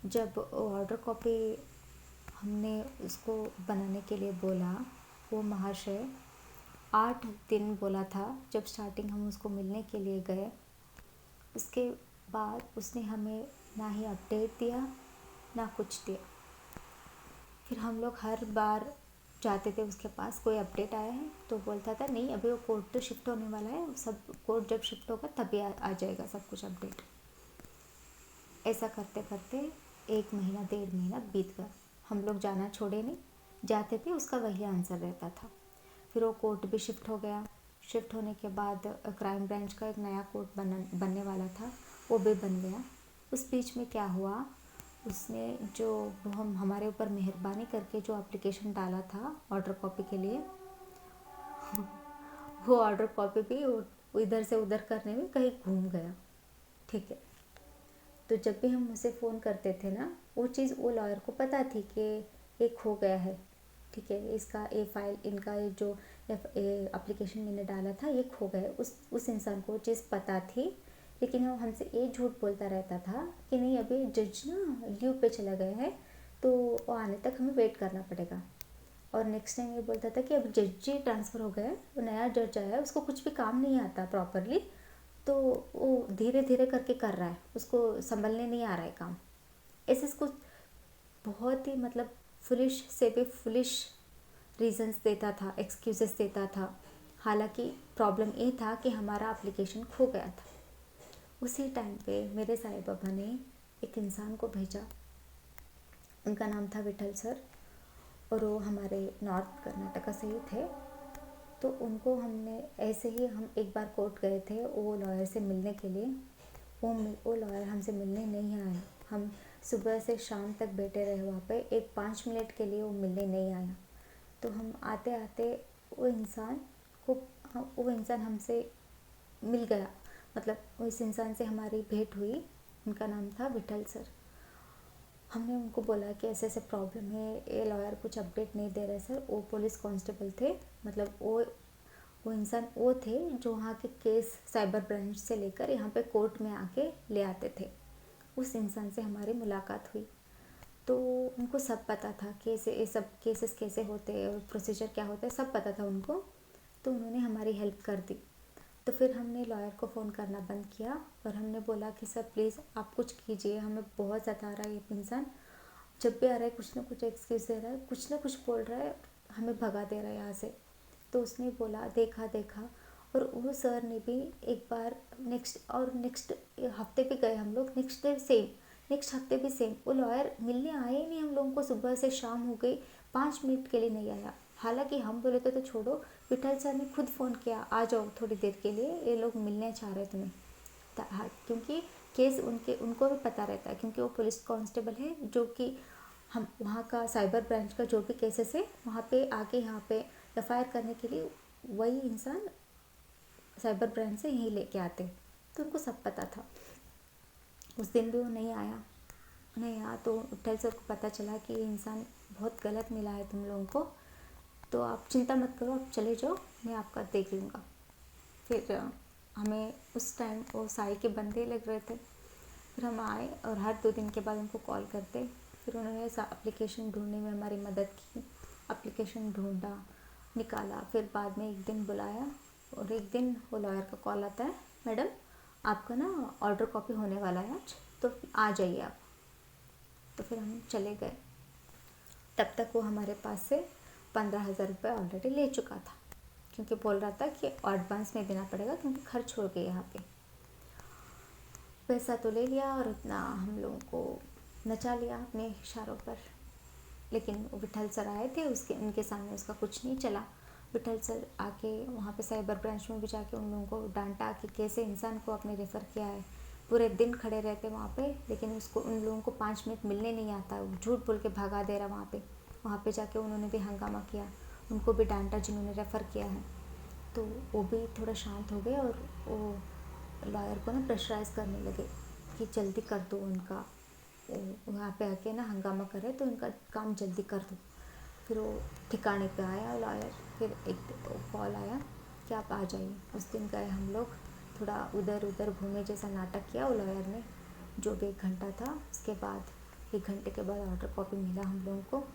जब ऑर्डर कॉपी हमने उसको बनाने के लिए बोला, वो महाशय 8 दिन बोला था जब स्टार्टिंग हम उसको मिलने के लिए गए। उसके बाद उसने हमें ना ही अपडेट दिया ना कुछ दिया। फिर हम लोग हर बार जाते थे उसके पास, कोई अपडेट आया है तो बोलता था नहीं अभी वो कोर्ट तो शिफ्ट होने वाला है, सब कोर्ट जब शिफ्ट होगा तभी आ जाएगा सब कुछ अपडेट। ऐसा करते करते 1 महीना 1.5 महीना बीत गया। हम लोग जाना छोड़े नहीं, जाते थे उसका वही आंसर रहता था। फिर वो कोर्ट भी शिफ्ट हो गया। शिफ्ट होने के बाद क्राइम ब्रांच का एक नया कोर्ट बनने वाला था, वो भी बन गया। उस बीच में क्या हुआ, उसने जो हम हमारे ऊपर मेहरबानी करके जो एप्लीकेशन डाला था ऑर्डर कॉपी के लिए, वो ऑर्डर कॉपी भी इधर से उधर करने में कहीं घूम गया। ठीक है, तो जब भी हम उसे फ़ोन करते थे ना, वो चीज़ वो लॉयर को पता थी कि ये खो गया है। ठीक है, इसका ये फाइल, इनका ये जो एप्लीकेशन मैंने डाला था ये खो गया। उस इंसान को वो चीज़ पता थी, लेकिन वो हमसे ये झूठ बोलता रहता था कि नहीं अभी जज ना लीव पे चला गया है, तो वो आने तक हमें वेट करना पड़ेगा। और नेक्स्ट टाइम ये बोलता था कि अब जज जी ट्रांसफ़र हो गया है, वो नया जज आया है, उसको कुछ भी काम नहीं आता प्रॉपरली, तो वो धीरे धीरे करके कर रहा है, उसको संभलने नहीं आ रहा है काम। ऐसे इसको बहुत ही मतलब फुलिश से भी फुलिश रीजंस देता था, एक्सक्यूज़ेस देता था। हालांकि प्रॉब्लम ये था कि हमारा एप्लीकेशन खो गया था। उसी टाइम पे मेरे साईं बाबा ने एक इंसान को भेजा, उनका नाम था विठल सर, और वो हमारे नॉर्थ कर्नाटका से ही थे। तो उनको हमने ऐसे ही, हम एक बार कोर्ट गए थे वो लॉयर से मिलने के लिए। वो लॉयर हमसे मिलने नहीं आया। हम सुबह से शाम तक बैठे रहे वहाँ पे, एक 5 मिनट के लिए वो मिलने नहीं आया। तो हम आते आते वो इंसान वो इंसान हमसे मिल गया, मतलब उस इंसान से हमारी भेंट हुई। उनका नाम था विठल सर। हमने उनको बोला कि ऐसे ऐसे प्रॉब्लम है, ये लॉयर कुछ अपडेट नहीं दे रहे सर। वो पुलिस कांस्टेबल थे, मतलब वो इंसान वो थे जो वहाँ के केस साइबर ब्रांच से लेकर यहाँ पे कोर्ट में आके ले आते थे। उस इंसान से हमारी मुलाकात हुई। तो उनको सब पता था कि ये सब केसेस कैसे होते हैं और प्रोसीजर क्या होता है, सब पता था उनको। तो उन्होंने हमारी हेल्प कर दी। तो फिर हमने लॉयर को फ़ोन करना बंद किया और हमने बोला कि सर प्लीज़ आप कुछ कीजिए, हमें बहुत सता रहा है ये इंसान। जब भी आ रहा है कुछ ना कुछ एक्सक्यूज़ दे रहा है, कुछ ना कुछ बोल रहा है, हमें भगा दे रहा है यहाँ से। तो उसने बोला देखा और वो सर ने भी एक बार नेक्स्ट हफ्ते भी गए हम लोग, नेक्स्ट हफ्ते भी सेम। वो लॉयर मिलने आए ही नहीं हम लोगों को, सुबह से शाम हो गई, 5 मिनट के लिए नहीं आया। हालांकि हम बोले तो छोड़ो, विठल सर ने खुद फ़ोन किया, आ जाओ थोड़ी देर के लिए, ये लोग मिलने चाह रहे तुम्हें। हाँ, क्योंकि केस उनको भी पता रहता है, क्योंकि वो पुलिस कांस्टेबल है जो कि हम वहाँ का साइबर ब्रांच का जो भी केसेस है वहाँ पे आके यहाँ पे एफआईआर करने के लिए वही इंसान साइबर ब्रांच से यहीं लेके आते। तो उनको सब पता था। उस दिन भी वो नहीं आया तो विठल सर को पता चला कि ये इंसान बहुत गलत मिला है तुम लोगों को, तो आप चिंता मत करो, आप चले जाओ, मैं आपका देख लूँगा। फिर हमें उस टाइम वो साई के बंदे लग रहे थे। फिर हम आए और हर 2 दिन के बाद उनको कॉल करते। फिर उन्होंने एप्लीकेशन ढूंढने में हमारी मदद की, एप्लीकेशन ढूंढा, निकाला। फिर बाद में एक दिन बुलाया और एक दिन वो लॉयर का कॉल आता है, मैडम आपका ना ऑर्डर कॉपी होने वाला है आज, तो आ जाइए आप। तो फिर हम चले गए। तब तक वो हमारे पास से 15,000 रुपये ऑलरेडी ले चुका था, क्योंकि बोल रहा था कि एडवांस में देना पड़ेगा क्योंकि खर्च हो गए यहाँ पे। पैसा तो ले लिया और इतना हम लोगों को नचा लिया अपने इशारों पर। लेकिन विठल सर आए थे, उनके सामने उसका कुछ नहीं चला। विठल सर आके वहाँ पे साइबर ब्रांच में भी जाके उन लोगों को डांटा कि कैसे इंसान को आपने रेफ़र किया है। पूरे दिन खड़े रहते वहाँ पे, लेकिन उसको उन लोगों को 5 मिनट मिलने नहीं आता, झूठ बोल के भगा दे रहा वहाँ पे जाके उन्होंने भी हंगामा किया, उनको भी डांटा जिन्होंने रेफ़र किया है। तो वो भी थोड़ा शांत हो गए और वो लॉयर को ना प्रेशराइज़ करने लगे कि जल्दी कर दो उनका, वहाँ पे आके ना हंगामा करे तो उनका काम जल्दी कर दो। फिर वो ठिकाने पे आया लॉयर। फिर एक कॉल आया कि आप आ जाइए। उस दिन गए हम लोग, थोड़ा उधर उधर घूमे जैसा नाटक किया वो लॉयर ने, जो भी 1 घंटा था। उसके बाद 1 घंटे के बाद ऑर्डर कॉपी मिला हम लोगों को।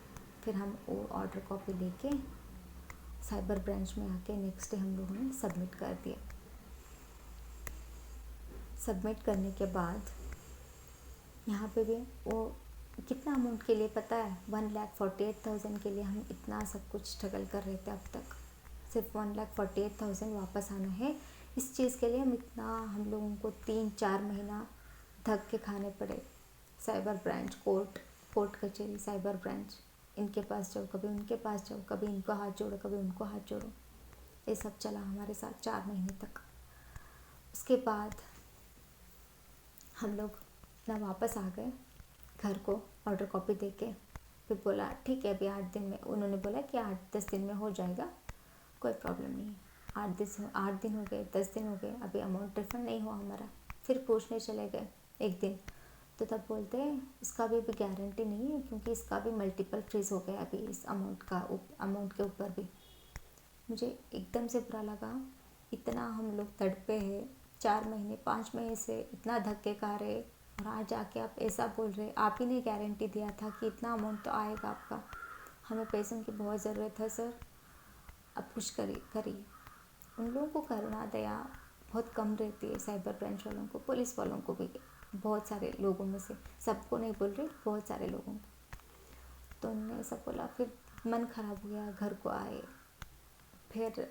फिर हम वो ऑर्डर कॉपी लेके साइबर ब्रांच में आके नेक्स्ट डे हम लोगों ने सबमिट कर दिया। सबमिट करने के बाद यहाँ पे भी वो कितना अमाउंट के लिए पता है, 1,48,000 के लिए हम इतना सब कुछ स्ट्रगल कर रहे थे। अब तक सिर्फ 1,48,000 वापस आना है। इस चीज़ के लिए हम लोगों को 3-4 महीना धक के खाने पड़े। साइबर ब्रांच, कोर्ट कचहरी, साइबर ब्रांच, इनके पास जाओ, कभी उनके पास जाओ, कभी इनको हाथ जोड़ो, कभी उनको हाथ जोड़ो। ये सब चला हमारे साथ 4 महीने तक। उसके बाद हम लोग ना वापस आ गए घर को ऑर्डर कॉपी देके। फिर बोला ठीक है, अभी 8 दिन में, उन्होंने बोला कि 8-10 दिन में हो जाएगा, कोई प्रॉब्लम नहीं है। 8 दिन हो गए, 10 दिन हो गए, अभी अमाउंट रिफंड नहीं हुआ हमारा। फिर पूछने चले गए एक दिन, तो तब बोलते हैं इसका भी गारंटी नहीं है, क्योंकि इसका भी मल्टीपल फ्रीज हो गया अभी इस अमाउंट के ऊपर भी। मुझे एकदम से बुरा लगा, इतना हम लोग तड़पे हैं 4 महीने 5 महीने से, इतना धक्के खा रहे, और आज जाके आप ऐसा बोल रहे। आप ही ने गारंटी दिया था कि इतना अमाउंट तो आएगा आपका, हमें पैसों की बहुत ज़रूरत है सर, अब कुछ करिए। उन लोगों को करुणा दया बहुत कम रहती है, साइबर ब्रांच वालों को, पुलिस वालों को भी, बहुत सारे लोगों में से, सबको नहीं बोल रही, बहुत सारे लोगों को। तो उन्होंने ऐसा बोला। फिर मन ख़राब हो गया, घर को आए। फिर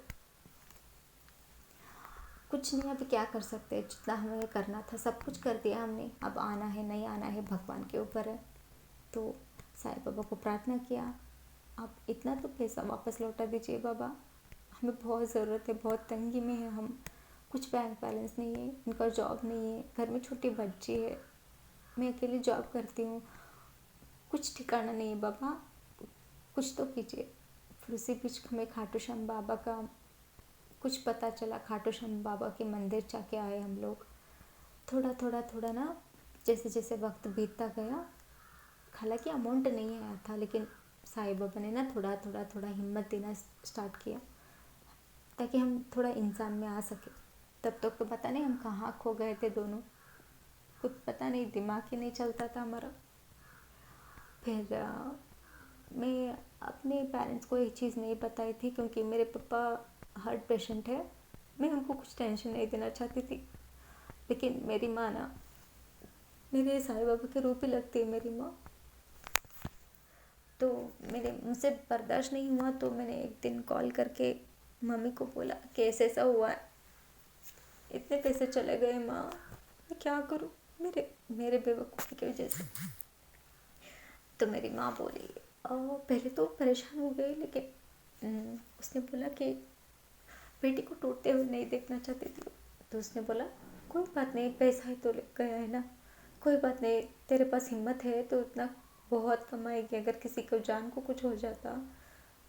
कुछ नहीं, अभी क्या कर सकते हैं, जितना हमें करना था सब कुछ कर दिया हमने। अब आना है नहीं आना है भगवान के ऊपर है। तो साईं बाबा को प्रार्थना किया, आप इतना तो पैसा वापस लौटा दीजिए बाबा, हमें बहुत ज़रूरत है, बहुत तंगी में है हम। कुछ बैंक बैलेंस नहीं है, इनका जॉब नहीं है, घर में छोटी बच्ची है, मैं अकेली जॉब करती हूँ, कुछ ठिकाना नहीं है बाबा, कुछ तो कीजिए। फिर उसी बीच हमें खाटू श्याम बाबा का कुछ पता चला। खाटू श्याम बाबा के मंदिर जाके आए हम लोग। थोड़ा थोड़ा थोड़ा ना, जैसे जैसे वक्त बीतता गया, हालांकि अमाउंट नहीं आया था, लेकिन साईं बाबा ने ना थोड़ा थोड़ा थोड़ा हिम्मत देना स्टार्ट किया, ताकि हम थोड़ा इंसान में आ सके। तब तक तो पता नहीं हम कहाँ खो गए थे दोनों, कुछ पता नहीं, दिमाग ही नहीं चलता था हमारा। फिर मैं अपने पेरेंट्स को एक चीज़ नहीं बताई थी, क्योंकि मेरे पापा हार्ट पेशेंट है। मैं उनको कुछ टेंशन नहीं देना चाहती थी, लेकिन मेरी माँ ना, मेरे साईं बाबा के रूप ही लगती है मेरी माँ। तो मेरे मुझसे बर्दाश्त नहीं हुआ, तो मैंने एक दिन कॉल करके मम्मी को बोला कि ऐसा ऐसा हुआ है, इतने पैसे चले गए माँ, मैं क्या करूँ, मेरे मेरे बेवकूफ़ी की वजह से। तो मेरी माँ बोली, पहले तो परेशान हो गई, लेकिन उसने बोला कि बेटी को टूटते हुए नहीं देखना चाहती थी। तो उसने बोला, कोई बात नहीं, पैसा ही तो गया है ना, कोई बात नहीं, तेरे पास हिम्मत है तो इतना बहुत कमाएगी। अगर किसी को जान को कुछ हो जाता,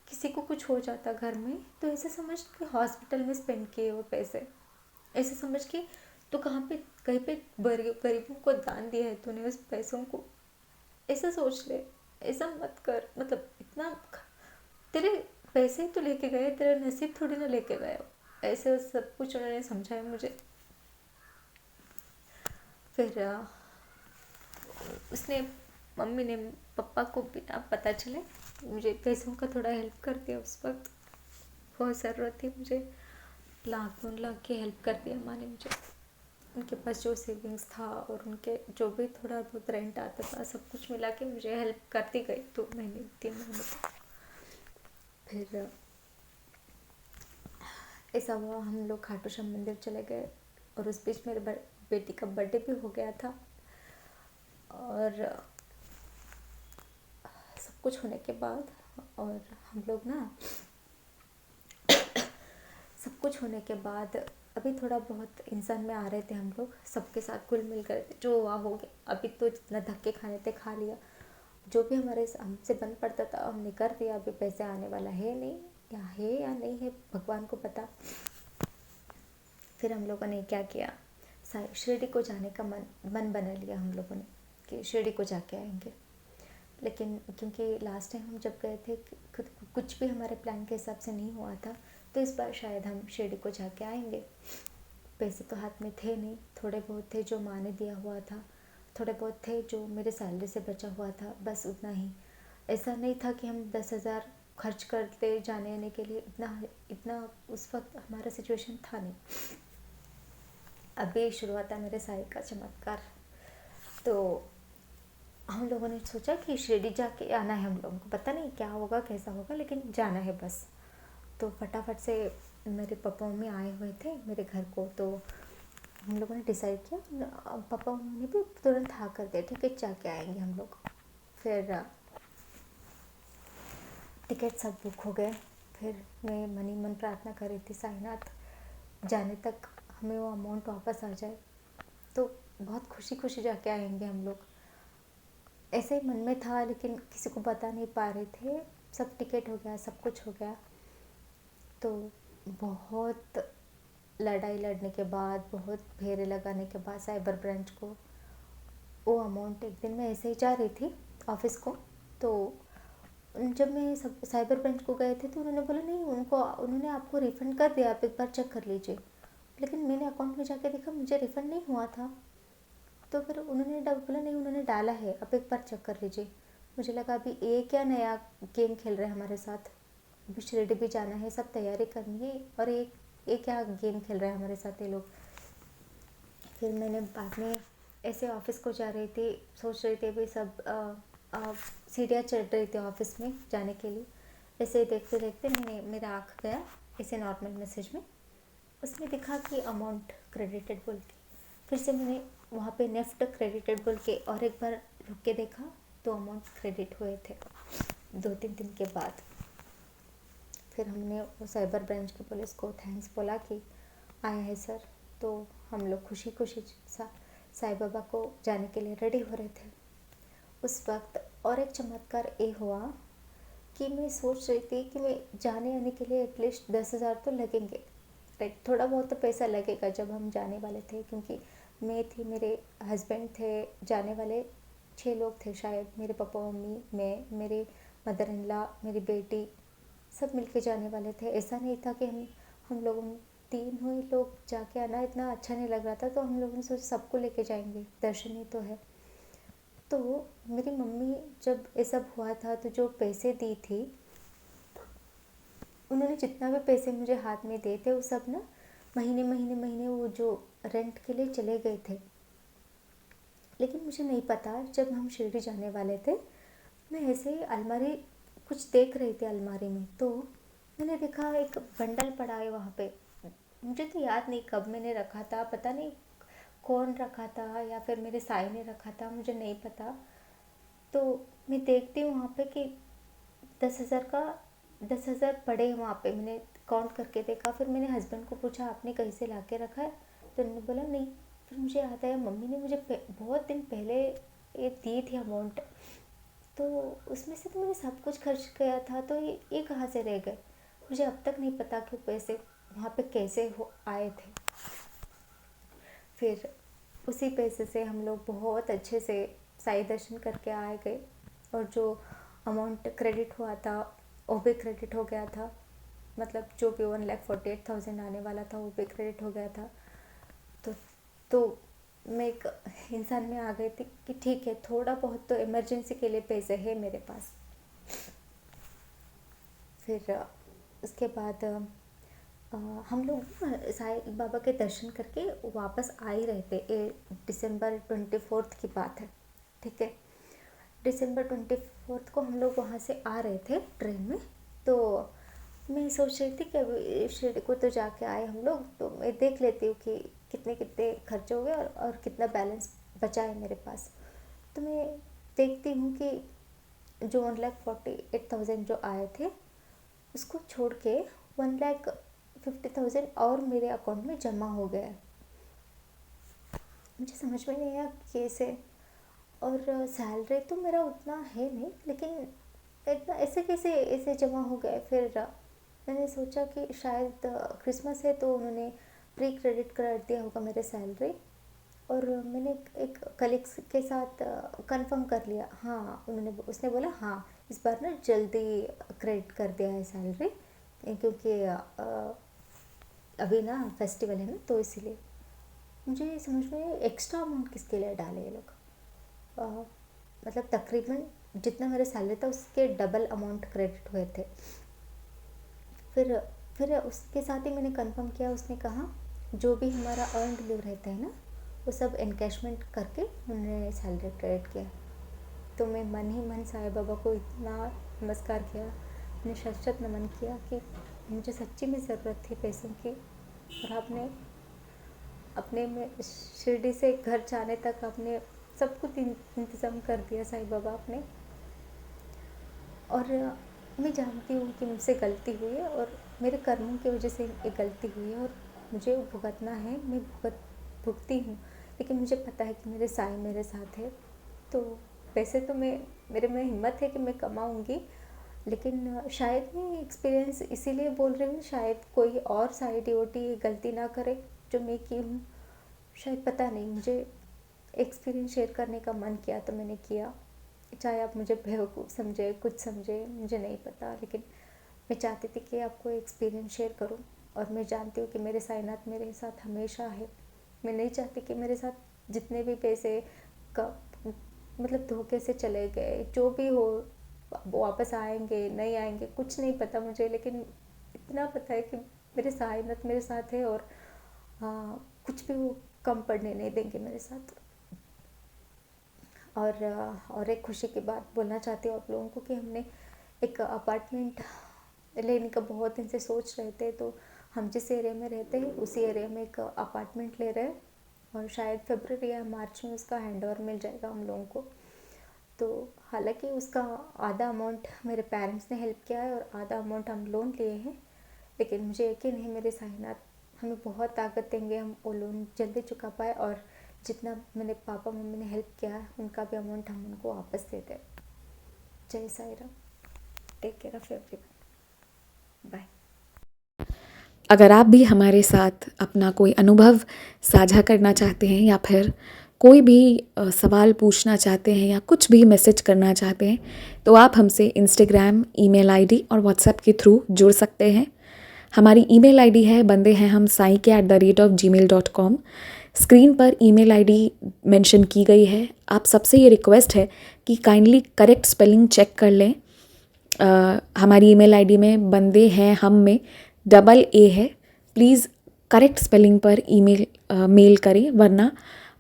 किसी को कुछ हो जाता घर में, तो ऐसे समझ कि हॉस्पिटल में स्पेंड किए वो पैसे, ऐसे समझ कि तो कहाँ पे कहीं पे गरीबों को दान दिया है तूने उस पैसों को, ऐसा सोच ले, ऐसा मत कर। मतलब इतना तेरे पैसे ही तो लेके गए, तेरा नसीब थोड़ी ना लेके गए। ऐसे सब कुछ उन्होंने समझाया मुझे। फिर उसने मम्मी ने पापा को बिना पता चले मुझे पैसों का थोड़ा हेल्प कर दिया। उस वक्त बहुत ज़रूरत थी मुझे, 1,00,000-2 लाख की हेल्प कर दिया माँ ने मुझे। उनके पास जो सेविंग्स था और उनके जो भी थोड़ा बहुत रेंट आता था, सब कुछ मिला के मुझे हेल्प करती गई 2 महीने 3 महीने तक। फिर ऐसा हुआ, हम लोग खाटू श्याम मंदिर चले गए, और उस बीच मेरे बेटी का बर्थडे भी हो गया था। और सब कुछ होने के बाद, और हम लोग ना सब कुछ होने के बाद अभी थोड़ा बहुत इंसान में आ रहे थे हम लोग, सबके साथ घुल मिल कर, जो हुआ हो गया। अभी तो जितना धक्के खाने थे खा लिया, जो भी हमसे बन पड़ता था हमने कर दिया। अभी पैसे आने वाला है नहीं, या नहीं है, भगवान को पता। फिर हम लोगों ने क्या किया, शिरडी को जाने का मन बना लिया हम लोगों ने कि शिरडी को जाके आएंगे। लेकिन क्योंकि लास्ट टाइम हम जब गए थे कुछ भी हमारे प्लान के हिसाब से नहीं हुआ था, तो इस बार शायद हम शिरडी को जाके आएंगे। पैसे तो हाथ में थे नहीं, थोड़े बहुत थे जो माँ ने दिया हुआ था, थोड़े बहुत थे जो मेरे सैलरी से बचा हुआ था, बस उतना ही। ऐसा नहीं था कि हम 10,000 खर्च करते जाने आने के लिए, इतना इतना उस वक्त हमारा सिचुएशन था नहीं। अभी शुरुआत है मेरे साई का चमत्कार। तो हम लोगों ने सोचा कि शिरडी जाके आना है, हम लोगों को पता नहीं क्या होगा कैसा होगा, लेकिन जाना है बस। तो फटाफट से मेरे पापा मम्मी आए हुए थे मेरे घर को, तो हम लोगों ने डिसाइड किया, पापा मम्मी ने भी तुरंत हाँ कर दिया, ठीक है जाके आएंगे हम लोग। फिर टिकट सब बुक हो गए। फिर मैं मनी मन प्रार्थना कर रही थी, साईनाथ जाने तक हमें वो अमाउंट वापस आ जाए, तो बहुत खुशी खुशी जाके आएंगे हम लोग। ऐसे ही मन में था, लेकिन किसी को बता नहीं पा रहे थे। सब टिकट हो गया, सब कुछ हो गया। तो बहुत लड़ाई लड़ने के बाद, बहुत फेरे लगाने के बाद साइबर ब्रांच को वो अमाउंट, एक दिन मैं ऐसे ही जा रही थी ऑफिस को, तो जब मैं सब साइबर ब्रांच को गए थे तो उन्होंने बोला नहीं, उन्होंने आपको रिफ़ंड कर दिया, आप एक बार चेक कर लीजिए। लेकिन मैंने अकाउंट में जाके देखा, मुझे रिफ़ंड नहीं हुआ था। तो फिर उन्होंने बोला नहीं, उन्होंने डाला है, आप एक बार चेक कर लीजिए। मुझे लगा अभी ये क्या नया गेम खेल रहे हैं हमारे साथ, अभी शिरडी भी जाना है, सब तैयारी करनी है, और ये क्या गेम खेल रहे हैं हमारे साथ ये लोग। फिर मैंने बाद में ऐसे ऑफिस को जा रही थी, सोच रही थी अभी सब सीढ़ियाँ चढ़ रही थी ऑफिस में जाने के लिए। ऐसे देखते देखते मैंने मेरा आँख गया ऐसे नॉर्मल मैसेज में, उसमें दिखा कि अमाउंट क्रेडिटेड बोल के। फिर से मैंने वहाँ पे नेफ्ट क्रेडिटेड बोल के और एक बार रुक के देखा तो अमाउंट क्रेडिट हुए थे 2-3 दिन के बाद। फिर हमने वो साइबर ब्रांच के पुलिस को थैंक्स बोला कि आया है सर, तो हम लोग खुशी खुशी साईं बाबा को जाने के लिए रेडी हो रहे थे। उस वक्त और एक चमत्कार ये हुआ कि मैं सोच रही थी कि मैं जाने आने के लिए एटलीस्ट 10,000 तो लगेंगे, राइट। थोड़ा बहुत तो पैसा लगेगा जब हम जाने वाले थे, क्योंकि मैं थी, मेरे हस्बैंड थे, जाने वाले 6 लोग थे शायद, मेरे पापा मम्मी, मैं, मेरे मदर इन लॉ, मेरी बेटी, सब मिलके जाने वाले थे। ऐसा नहीं था कि हम लोगों 3 ही लोग जाके आना इतना अच्छा नहीं लग रहा था, तो हम लोगों ने सोचा सबको लेके जाएंगे, दर्शन ही तो है। तो मेरी मम्मी जब ये सब हुआ था तो जो पैसे दी थी, उन्होंने जितना भी पैसे मुझे हाथ में दिए थे वो सब ना महीने वो जो रेंट के लिए चले गए थे। लेकिन मुझे नहीं पता, जब हम शिरडी जाने वाले थे मैं ऐसे ही अलमारी कुछ देख रही थी अलमारी में, तो मैंने देखा एक बंडल पड़ा है वहाँ पे। मुझे तो याद नहीं कब मैंने रखा था, पता नहीं कौन रखा था या फिर मेरे साई ने रखा था, मुझे नहीं पता। तो मैं देखती हूँ वहाँ पे कि 10,000 का 10,000 पड़े हैं वहाँ पे। मैंने काउंट करके देखा, फिर मैंने हस्बैंड को पूछा आपने कहीं से ला के रखा है, तो उन्होंने बोला नहीं। फिर मुझे याद आया मम्मी ने मुझे बहुत दिन पहले ये दी थी अमाउंट, तो उसमें से तो मैंने सब कुछ खर्च किया था, तो ये कहाँ से रह गए। मुझे अब तक नहीं पता कि पैसे वहाँ पे कैसे आए थे। फिर उसी पैसे से हम लोग बहुत अच्छे से साई दर्शन करके आए गए, और जो अमाउंट क्रेडिट हुआ था वो भी क्रेडिट हो गया था। मतलब जो भी 1,48,000 आने वाला था वो भी क्रेडिट हो गया था। तो मैं एक इंसान में आ गई थी कि ठीक है, थोड़ा बहुत तो इमरजेंसी के लिए पैसे है मेरे पास। फिर उसके बाद हम लोग साईं बाबा के दर्शन करके वापस आ ही रहे थे। दिसंबर 24 की बात है, ठीक है। दिसंबर 24 को हम लोग वहाँ से आ रहे थे ट्रेन में। तो मैं सोच रही थी कि अभी शिरडी को तो जाके आए हम लोग, तो मैं देख लेती हूँ कि कितने कितने खर्चे हो गए और कितना बैलेंस बचा है मेरे पास। तो मैं देखती हूँ कि जो 1,48,000 जो आए थे उसको छोड़ के 1,50,000 और मेरे अकाउंट में जमा हो गया है। मुझे समझ में नहीं आया कैसे। और सैलरी तो मेरा उतना है नहीं, लेकिन इतना ऐसे कैसे ऐसे जमा हो गए। फिर मैंने सोचा कि शायद क्रिसमस है तो उन्होंने प्री क्रेडिट कर दिया होगा मेरे सैलरी। और मैंने एक कलीग्स के साथ कंफर्म कर लिया, हाँ उसने बोला हाँ इस बार ना जल्दी क्रेडिट कर दिया है सैलरी, क्योंकि अभी ना फेस्टिवल है ना, तो इसीलिए। मुझे समझ में एक्स्ट्रा अमाउंट किसके लिए डाले ये लोग। मतलब तकरीबन जितना मेरा सैलरी था उसके डबल अमाउंट क्रेडिट हुए थे। फिर उसके साथ ही मैंने कंफर्म किया, उसने कहा जो भी हमारा अर्नड लीव रहता है ना वो सब एनकैशमेंट करके उन्होंने सैलरी क्रेडिट किया। तो मैं मन ही मन साईं बाबा को इतना नमस्कार किया, मैंने शत नमन किया कि मुझे सच्ची में ज़रूरत थी पैसों की, और आपने अपने में शिरडी से घर जाने तक आपने सब कुछ इंतज़ाम कर दिया साईं बाबा आपने। और मैं जानती हूँ कि मुझसे गलती हुई है और मेरे कर्मों की वजह से ये गलती हुई है और मुझे भुगतना है, मैं भुगती हूँ। लेकिन मुझे पता है कि मेरे साईं मेरे साथ है। तो वैसे तो मेरे में हिम्मत है कि मैं कमाऊँगी, लेकिन शायद मैं एक्सपीरियंस इसीलिए बोल रही हूँ, शायद कोई और साई डिवोटी गलती ना करे जो मैं की हूँ। शायद पता नहीं, मुझे एक्सपीरियंस शेयर करने का मन किया तो मैंने किया। चाहे आप मुझे बेवकूफ़ समझे, कुछ समझे, मुझे नहीं पता, लेकिन मैं चाहती थी कि आपको एक्सपीरियंस शेयर करूं। और मैं जानती हूँ कि मेरे साईनाथ मेरे साथ हमेशा है। मैं नहीं चाहती कि मेरे साथ जितने भी पैसे का मतलब धोखे से चले गए, जो भी हो वापस आएंगे नहीं आएंगे कुछ नहीं पता मुझे, लेकिन इतना पता है कि मेरे साईनाथ मेरे साथ है, और कुछ भी वो कम पड़ने नहीं देंगे मेरे साथ। और एक खुशी की बात बोलना चाहती हूँ आप लोगों को कि हमने एक अपार्टमेंट लेने का बहुत दिन से सोच रहे थे। तो हम जिस एरिया में रहते हैं उसी एरिया में एक अपार्टमेंट ले रहे हैं और शायद फरवरी या मार्च में उसका हैंडओवर मिल जाएगा हम लोगों को। तो हालांकि उसका आधा अमाउंट मेरे पेरेंट्स ने हेल्प किया है और आधा अमाउंट हम लोन लिए हैं, लेकिन मुझे यकीन है मेरे साईनाथ हमें बहुत ताकत देंगे, हम वो लोन जल्दी चुका पाए और जितना मेरे पापा मम्मी ने हेल्प किया है उनका भी अमाउंट हम उनको वापस दे दें। जय Sai Ram. Take care of everyone. Bye. अगर आप भी हमारे साथ अपना कोई अनुभव साझा करना चाहते हैं या फिर कोई भी सवाल पूछना चाहते हैं या कुछ भी मैसेज करना चाहते हैं तो आप हमसे इंस्टाग्राम, ईमेल आईडी और व्हाट्सएप के थ्रू जुड़ सकते हैं। हमारी ईमेल आईडी है bandeheham@gmail.com। स्क्रीन पर ईमेल आईडी मेंशन की गई है। आप सबसे ये रिक्वेस्ट है कि काइंडली करेक्ट स्पेलिंग चेक कर लें। हमारी ईमेल आईडी में बंदे हैं हम में डबल ए है। प्लीज़ करेक्ट स्पेलिंग पर मेल करें, वरना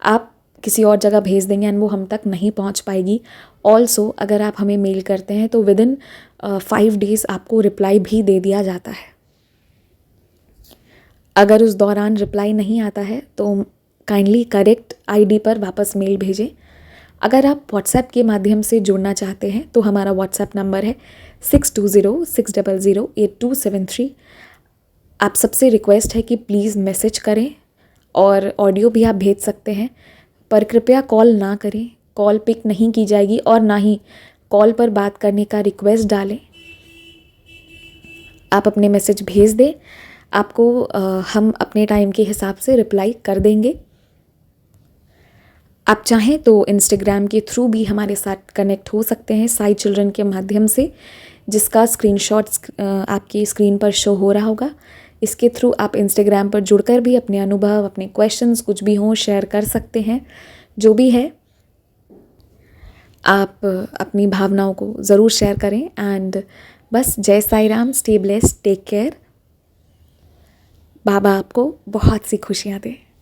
आप किसी और जगह भेज देंगे एंड वो हम तक नहीं पहुंच पाएगी। ऑल्सो अगर आप हमें मेल करते हैं तो विदिन 5 डेज़ आपको रिप्लाई भी दे दिया जाता है। अगर उस दौरान रिप्लाई नहीं आता है तो काइंडली करेक्ट आईडी पर वापस मेल भेजें। अगर आप व्हाट्सएप के माध्यम से जुड़ना चाहते हैं तो हमारा व्हाट्सएप नंबर है 6206008273। आप सबसे रिक्वेस्ट है कि प्लीज़ मैसेज करें और ऑडियो भी आप भेज सकते हैं, पर कृपया कॉल ना करें। कॉल पिक नहीं की जाएगी और ना ही कॉल पर बात करने का रिक्वेस्ट डालें। आप अपने मैसेज भेज दें, आपको हम अपने टाइम के हिसाब से रिप्लाई कर देंगे। आप चाहें तो इंस्टाग्राम के थ्रू भी हमारे साथ कनेक्ट हो सकते हैं साई चिल्ड्रन के माध्यम से, जिसका स्क्रीनशॉट्स आपकी स्क्रीन पर शो हो रहा होगा। इसके थ्रू आप इंस्टाग्राम पर जुड़कर भी अपने अनुभव, अपने क्वेश्चंस कुछ भी हों शेयर कर सकते हैं। जो भी है आप अपनी भावनाओं को ज़रूर शेयर करें एंड बस जय Sai Ram, stay blessed, take care. बाबा आपको बहुत सी खुशियाँ दें।